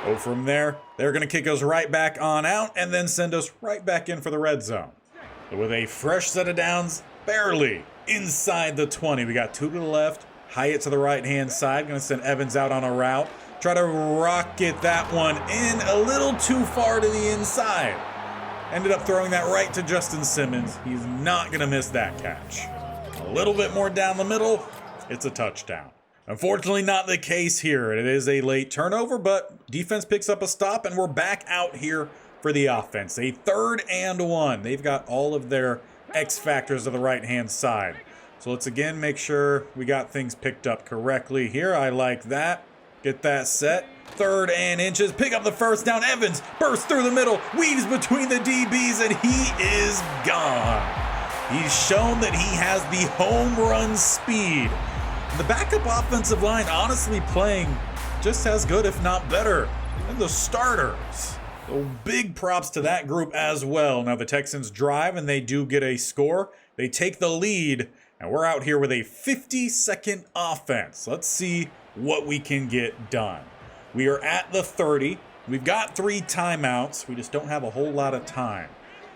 Oh, from there, they're going to kick us right back on out and then send us right back in for the red zone. So with a fresh set of downs, barely inside the 20. We got 2 to the left, Hyatt to the right-hand side. Going to send Evans out on a route. Try to rocket that one in a little too far to the inside. Ended up throwing that right to Justin Simmons. He's not going to miss that catch. A little bit more down the middle. It's a touchdown. Unfortunately, not the case here. It is a late turnover, but defense picks up a stop, and we're back out here for the offense. A 3rd and 1. They've got all of their X factors to the right-hand side. So let's again make sure we got things picked up correctly here. I like that. Get that set. 3rd and inches. Pick up the first down. Evans bursts through the middle, weaves between the DBs, and he is gone. He's shown that he has the home run speed. The backup offensive line honestly playing just as good, if not better, than the starters. So big props to that group as well. Now the Texans drive and they do get a score. They take the lead and we're out here with a 50-second offense. Let's see what we can get done. We are at the 30. We've got 3 timeouts. We just don't have a whole lot of time.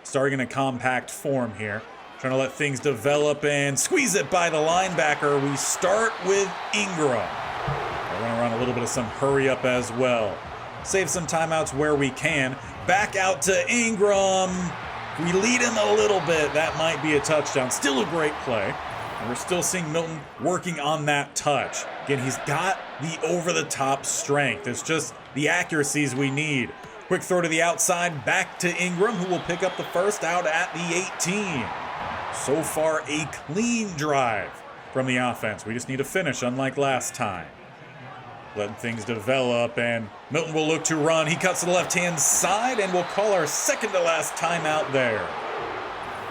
Starting in a compact form here. Trying to let things develop and squeeze it by the linebacker. We start with Ingram. We're going to run a little bit of some hurry up as well. Save some timeouts where we can. Back out to Ingram. We lead him a little bit. That might be a touchdown. Still a great play. And we're still seeing Milton working on that touch. Again, he's got the over-the-top strength. It's just the accuracies we need. Quick throw to the outside, back to Ingram, who will pick up the first out at the 18. So far, a clean drive from the offense. We just need to finish, unlike last time. Letting things develop, and Milton will look to run. He cuts to the left-hand side, and we'll call our second-to-last timeout there.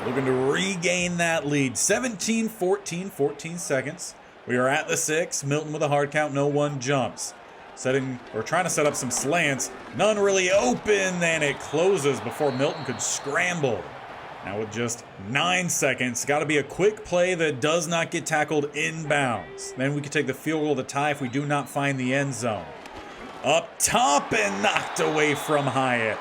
Looking to regain that lead. 17-14, 14 seconds. We are at the 6. Milton with a hard count, no one jumps. Trying to set up some slants. None really open, and it closes before Milton could scramble. Now with just 9 seconds, got to be a quick play that does not get tackled inbounds. Then we can take the field goal to tie if we do not find the end zone. Up top and knocked away from Hyatt.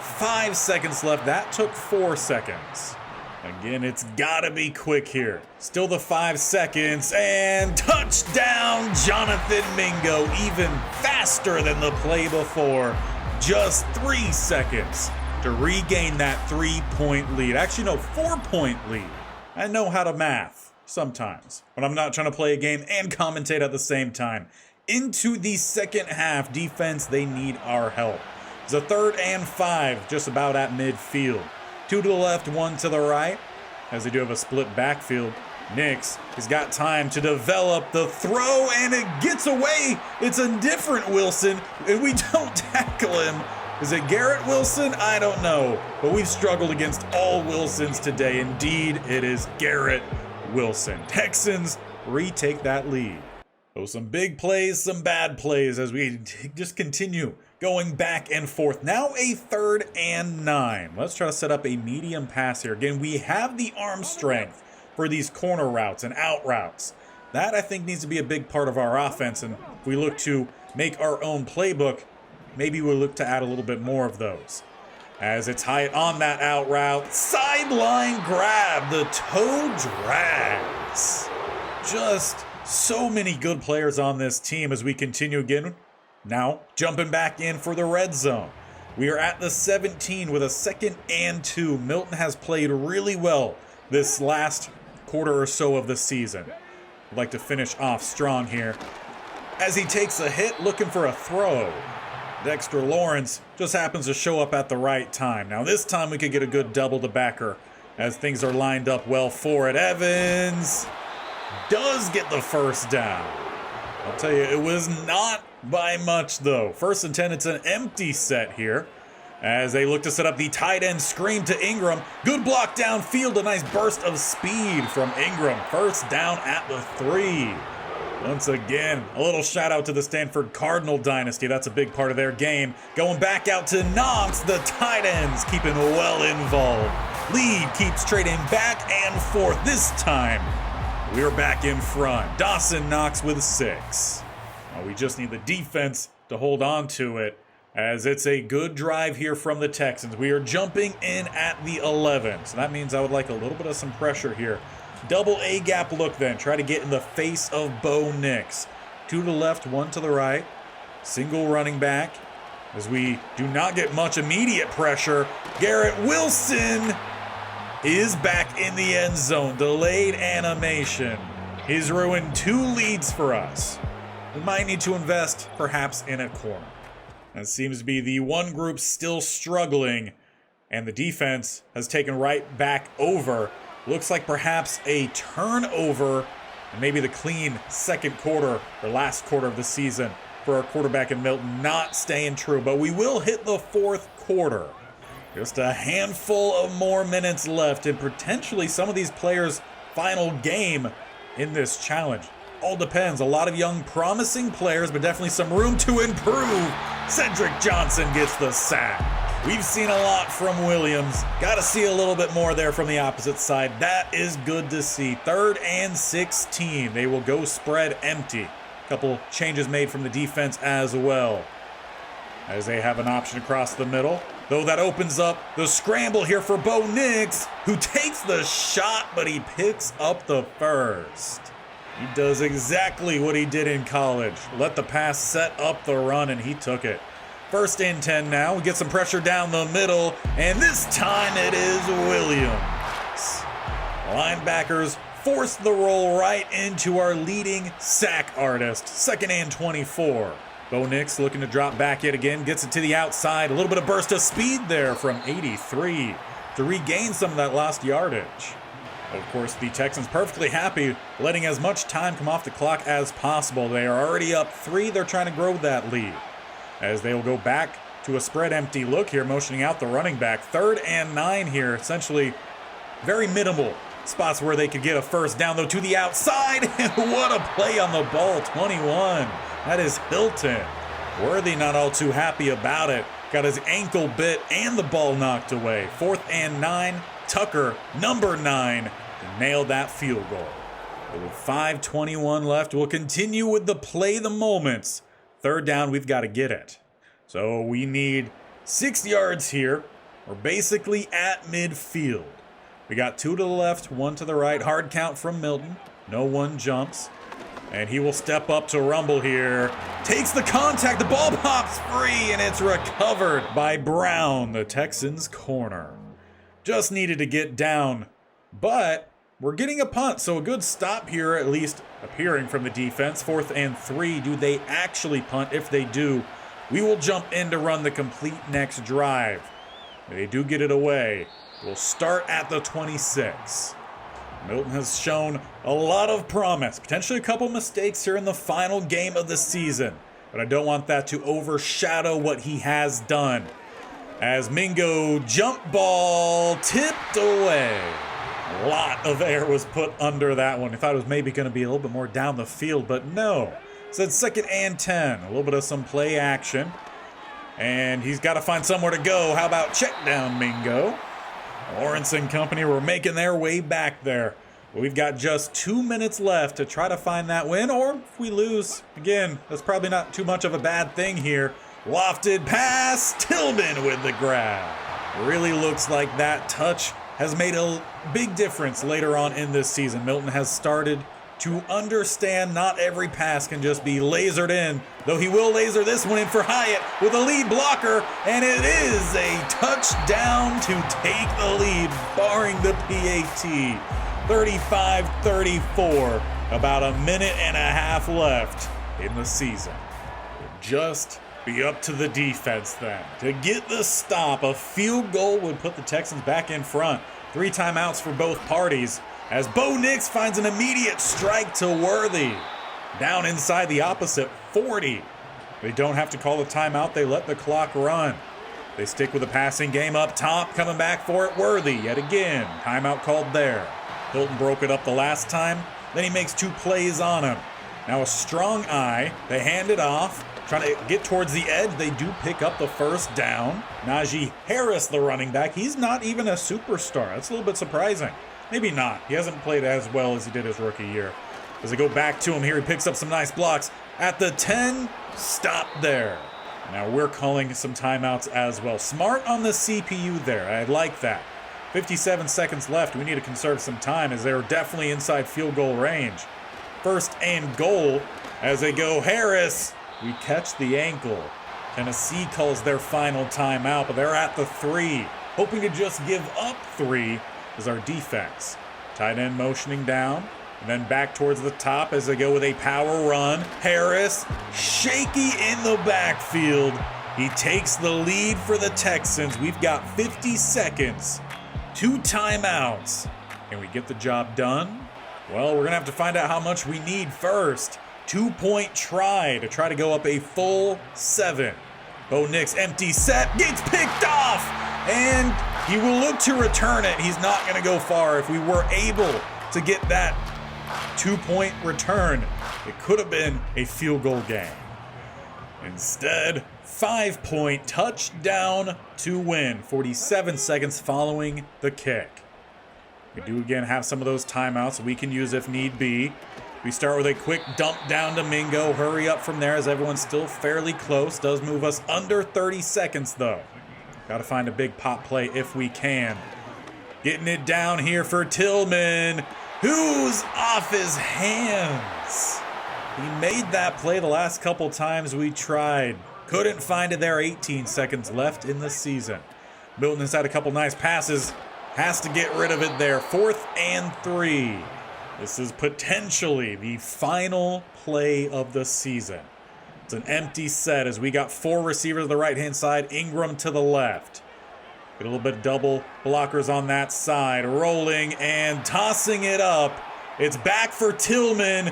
5 seconds left. That took 4 seconds. Again, it's got to be quick here. Still the 5 seconds, and touchdown, Jonathan Mingo, even faster than the play before. Just 3 seconds to regain that 3-point lead. Actually, no, 4-point lead. I know how to math sometimes, but I'm not trying to play a game and commentate at the same time. Into the second half, defense, they need our help. It's a 3rd and 5, just about at midfield. 2 to the left, 1 to the right. As they do have a split backfield, Nix has got time to develop the throw, and it gets away. It's a different Wilson, and we don't tackle him. Is it Garrett Wilson? I don't know, but we've struggled against all Wilsons today. Indeed, it is Garrett Wilson. Texans retake that lead. So some big plays, some bad plays as we just continue going back and forth. Now a 3rd and 9. Let's try to set up a medium pass here. Again, we have the arm strength for these corner routes and out routes. That, I think, needs to be a big part of our offense. And if we look to make our own playbook, maybe we'll look to add a little bit more of those. As it's Hyatt on that out route. Sideline grab. The toe drags. Just so many good players on this team as we continue again. Now, jumping back in for the red zone. We are at the 17 with a 2nd and 2. Milton has played really well this last quarter or so of the season. I'd like to finish off strong here. As he takes a hit, looking for a throw. Dexter Lawrence just happens to show up at the right time. Now this time we could get a good double to backer as things are lined up well for it. Evans does get the first down. I'll tell you, it was not by much though. 1st and 10, it's an empty set here as they look to set up the tight end screen to Ingram. Good block downfield, a nice burst of speed from Ingram. 1st down at the 3. Once again, a little shout out to the Stanford Cardinal dynasty. That's a big part of their game. Going back out to Knox, the tight ends keeping well involved. Lead keeps trading back and forth. This time, we're back in front. Dawson Knox with 6. Well, we just need the defense to hold on to it as it's a good drive here from the Texans. We are jumping in at the 11. So that means I would like a little bit of some pressure here. Double A-gap look then. Try to get in the face of Bo Nix. 2 to the left, 1 to the right. Single running back. As we do not get much immediate pressure. Garrett Wilson is back in the end zone. Delayed animation. He's ruined 2 leads for us. We might need to invest perhaps in a corner. That seems to be the one group still struggling, and the defense has taken right back over. Looks like perhaps a turnover and maybe the clean second quarter or last quarter of the season for our quarterback in Milton, not staying true. But we will hit the 4th quarter. Just a handful of more minutes left and potentially some of these players' final game in this challenge. All depends. A lot of young, promising players, but definitely some room to improve. Cedric Johnson gets the sack. We've seen a lot from Williams. Got to see a little bit more there from the opposite side. That is good to see. 3rd and 16. They will go spread empty. A couple changes made from the defense as well, as they have an option across the middle. Though that opens up the scramble here for Bo Nix, who takes the shot, but he picks up the first. He does exactly what he did in college. Let the pass set up the run, and he took it. 1st and 10 now. We get some pressure down the middle, and this time it is Williams. Linebackers force the roll right into our leading sack artist. 2nd and 24. Bo Nix looking to drop back yet again. Gets it to the outside. A little bit of burst of speed there from 83 to regain some of that lost yardage. Of course, the Texans perfectly happy letting as much time come off the clock as possible. They are already up 3. They're trying to grow that lead, as they will go back to a spread empty look here, motioning out the running back. 3rd and 9 here, essentially very minimal spots where they could get a first down, though, to the outside. And what a play on the ball, 21. That is Hilton. Worthy not all too happy about it. Got his ankle bit and the ball knocked away. 4th and 9. Tucker, number 9, to nail that field goal. With 5:21 left, we'll continue with the play the moments. 3rd down, we've got to get it. So we need 6 yards here. We're basically at midfield. We got 2 to the left, 1 to the right. Hard count from Milton. No one jumps. And he will step up to rumble here. Takes the contact. The ball pops free, and it's recovered by Brown, the Texans' corner. Just needed to get down, but we're getting a punt, so a good stop here, at least appearing from the defense. 4th and 3. Do they actually punt? If they do, we will jump in to run the complete next drive. They do get it away. We'll start at the 26. Milton has shown a lot of promise, potentially a couple mistakes here in the final game of the season, but I don't want that to overshadow what he has done. As Mingo jump ball tipped away. A lot of air was put under that one. I thought it was maybe going to be a little bit more down the field, but no. Said 2nd and 10. A little bit of some play action. And he's got to find somewhere to go. How about check down, Mingo? Lawrence and company were making their way back there. We've got just 2 minutes left to try to find that win, or if we lose, again, that's probably not too much of a bad thing here. Lofted pass, Tillman with the grab. Really looks like that touch has made a big difference later on in this season. Milton has started to understand not every pass can just be lasered in, though he will laser this one in for Hyatt with a lead blocker, and it is a touchdown to take the lead, barring the PAT. 35-34, about a minute and a half left in the season. Just be up to the defense then. To get the stop, a field goal would put the Texans back in front. 3 timeouts for both parties, as Bo Nix finds an immediate strike to Worthy. Down inside the opposite 40. They don't have to call a timeout, they let the clock run. They stick with the passing game up top, coming back for it, Worthy yet again. Timeout called there. Hilton broke it up the last time, then he makes 2 plays on him. Now a strong eye, they hand it off, trying to get towards the edge. They do pick up the first down. Najee Harris, the running back, he's not even a superstar. That's a little bit surprising. Maybe not. He hasn't played as well as he did his rookie year. As they go back to him here, he picks up some nice blocks. At the 10, stop there. Now we're calling some timeouts as well. Smart on the CPU there. I like that. 57 seconds left. We need to conserve some time as they're definitely inside field goal range. 1st and goal as they go. Harris, we catch the ankle. Tennessee calls their final timeout, but they're at the 3. Hoping to just give up 3 is our defense. Tight end motioning down, and then back towards the top as they go with a power run. Harris, shaky in the backfield. He takes the lead for the Texans. We've got 50 seconds, 2 timeouts. Can we get the job done? Well, we're going to have to find out how much we need first. 2-point try to go up a full 7. Bo Nix, empty set, gets picked off, and he will look to return it. He's not going to go far. If we were able to get that 2-point return, it could have been a field goal game. Instead, 5-point touchdown to win, 47 seconds following the kick. We do again have some of those timeouts we can use if need be. We start with a quick dump down to Mingo. Hurry up from there as everyone's still fairly close. Does move us under 30 seconds though. Got to find a big pop play if we can. Getting it down here for Tillman, who's off his hands. He made that play the last couple times we tried. Couldn't find it there. 18 seconds left in the season. Milton has had a couple nice passes. Has to get rid of it there. 4th and 3. This is potentially the final play of the season. It's an empty set as we got 4 receivers to the right-hand side, Ingram to the left. Get a little bit of double blockers on that side. Rolling and tossing it up. It's back for Tillman,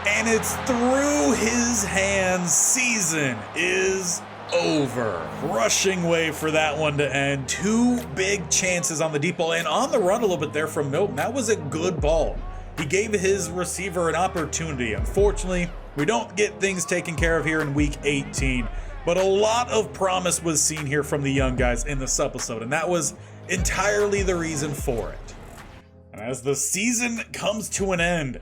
and it's through his hands. Season is over. Rushing wave for that one to end. 2 big chances on the deep ball and on the run a little bit there from Milton. That was a good ball. He gave his receiver an opportunity. Unfortunately, we don't get things taken care of here in week 18, but a lot of promise was seen here from the young guys in this episode, and that was entirely the reason for it. And as the season comes to an end,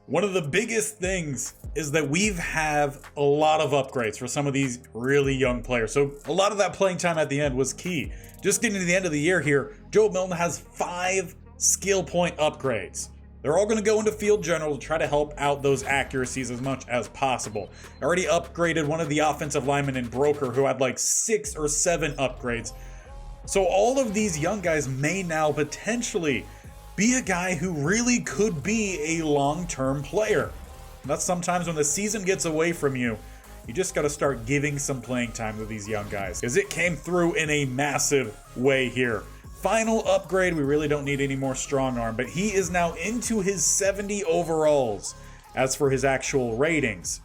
one of the biggest things is that we have a lot of upgrades for some of these really young players. So a lot of that playing time at the end was key. Just getting to the end of the year here, Joe Milton has 5 skill point upgrades. They're all going to go into field general to try to help out those accuracies as much as possible. I already upgraded one of the offensive linemen in Broker who had like 6 or 7 upgrades. So all of these young guys may now potentially be a guy who really could be a long-term player. That's sometimes when the season gets away from you, you just got to start giving some playing time to these young guys, because it came through in a massive way here. Final upgrade, we really don't need any more strong arm, but he is now into his 70 overalls. As for his actual ratings,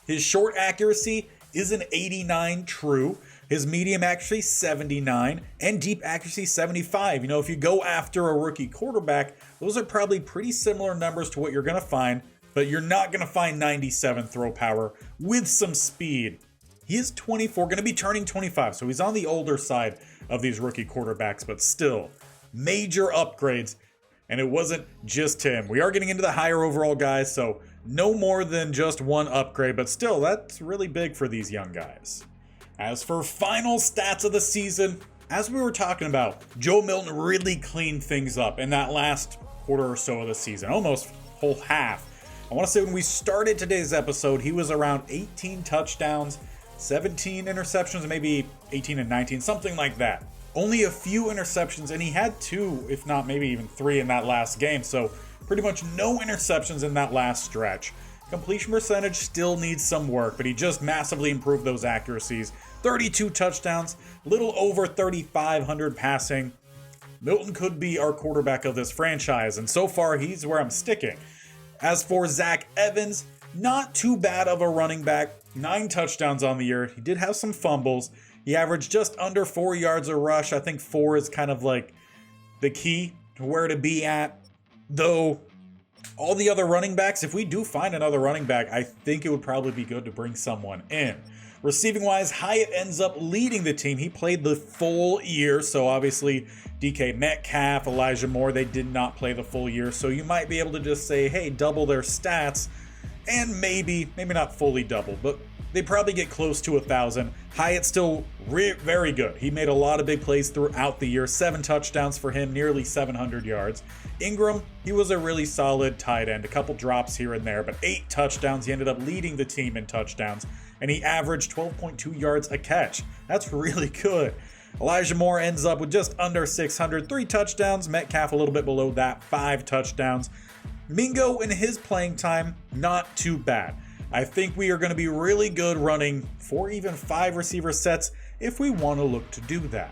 his short accuracy is an 89 true, his medium accuracy 79, and deep accuracy 75. You know, if you go after a rookie quarterback, those are probably pretty similar numbers to what you're going to find, but you're not going to find 97 throw power with some speed. He is 24, going to be turning 25, so he's on the older side of these rookie quarterbacks, but still, major upgrades, and it wasn't just him. We are getting into the higher overall guys, so no more than just 1 upgrade, but still, that's really big for these young guys. As for final stats of the season, as we were talking about, Joe Milton really cleaned things up in that last quarter or so of the season, almost whole half. I want to say when we started today's episode, he was around 18 touchdowns, 17 interceptions, maybe 18 and 19, something like that. Only a few interceptions, and he had 2, if not maybe even 3 in that last game, so pretty much no interceptions in that last stretch. Completion percentage still needs some work, but he just massively improved those accuracies. 32 touchdowns, little over 3,500 passing. Milton could be our quarterback of this franchise, and so far he's where I'm sticking. As for Zach Evans, not too bad of a running back. 9 touchdowns on the year. He did have some fumbles. He averaged just under 4 yards a rush. I think 4 is kind of like the key to where to be at. Though, all the other running backs, if we do find another running back, I think it would probably be good to bring someone in. Receiving-wise, Hyatt ends up leading the team. He played the full year, so obviously DK Metcalf, Elijah Moore, they did not play the full year. So you might be able to just say, hey, double their stats. And maybe not fully double, but they probably get close to 1,000. Hyatt's still very good. He made a lot of big plays throughout the year. 7 touchdowns for him, nearly 700 yards. Ingram, he was a really solid tight end. A couple drops here and there, but 8 touchdowns. He ended up leading the team in touchdowns, and he averaged 12.2 yards a catch. That's really good. Elijah Moore ends up with just under 600, 3 touchdowns. Metcalf a little bit below that, 5 touchdowns. Mingo in his playing time, not too bad. I think we are going to be really good running 4, even 5 receiver sets if we want to look to do that.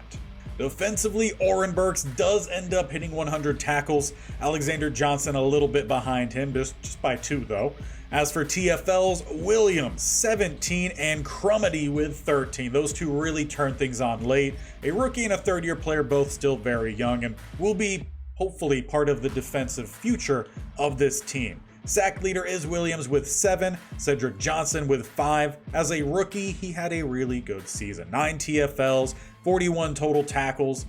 Defensively, Oren Burks does end up hitting 100 tackles. Alexander Johnson a little bit behind him, just by 2 though. As for TFLs, Williams 17 and Crumity with 13. Those 2 really turned things on late. A rookie and a third-year player, both still very young, and will be hopefully part of the defensive future of this team. Sack leader is Williams with 7, Cedric Johnson with 5. As a rookie, he had a really good season. 9 TFLs, 41 total tackles.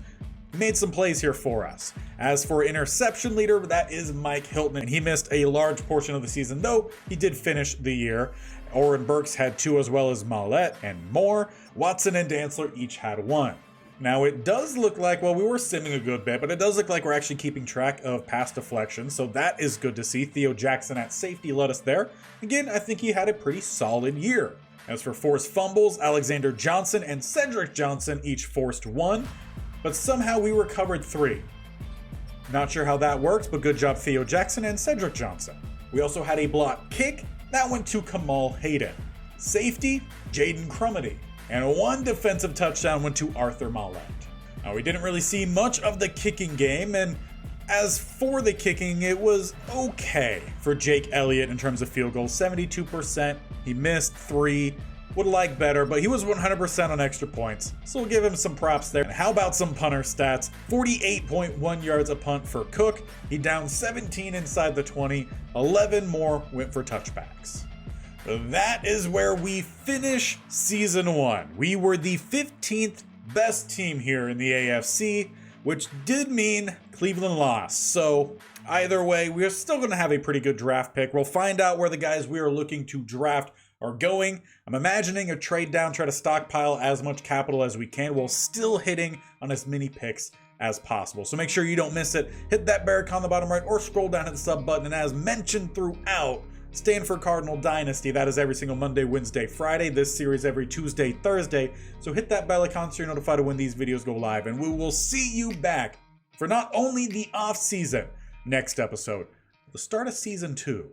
He made some plays here for us. As for interception leader, that is Mike Hilton, and he missed a large portion of the season, though he did finish the year. Oren Burks had 2 as well as Mollett and more. Watson and Dantzler each had 1. Now it does look like, well, we were simming a good bit, but it does look like we're actually keeping track of pass deflections, so that is good to see. Theo Jackson at safety led us there. Again, I think he had a pretty solid year. As for forced fumbles, Alexander Johnson and Cedric Johnson each forced 1, but somehow we recovered 3. Not sure how that works, but good job Theo Jackson and Cedric Johnson. We also had a block kick, that went to Kamal Hayden. Safety, Jaden Crumity. And 1 defensive touchdown went to Arthur Mollett. Now, we didn't really see much of the kicking game, and as for the kicking, it was okay for Jake Elliott in terms of field goals. 72%, he missed 3, would like better, but he was 100% on extra points, so we'll give him some props there. And how about some punter stats? 48.1 yards a punt for Cook. He downed 17 inside the 20, 11 more went for touchbacks. That is where we finish season 1. We were the 15th best team here in the AFC, which did mean Cleveland lost. So either way, we're still going to have a pretty good draft pick. We'll find out where the guys we are looking to draft are going. I'm imagining a trade down, try to stockpile as much capital as we can while still hitting on as many picks as possible. So make sure you don't miss it. Hit that bear icon on the bottom right or scroll down to the sub button. And as mentioned throughout, Stanford Cardinal Dynasty, that is every single Monday, Wednesday, Friday. This series every Tuesday, Thursday. So hit that bell icon so you're notified of when these videos go live. And we will see you back for not only the off season next episode, but the start of season 2.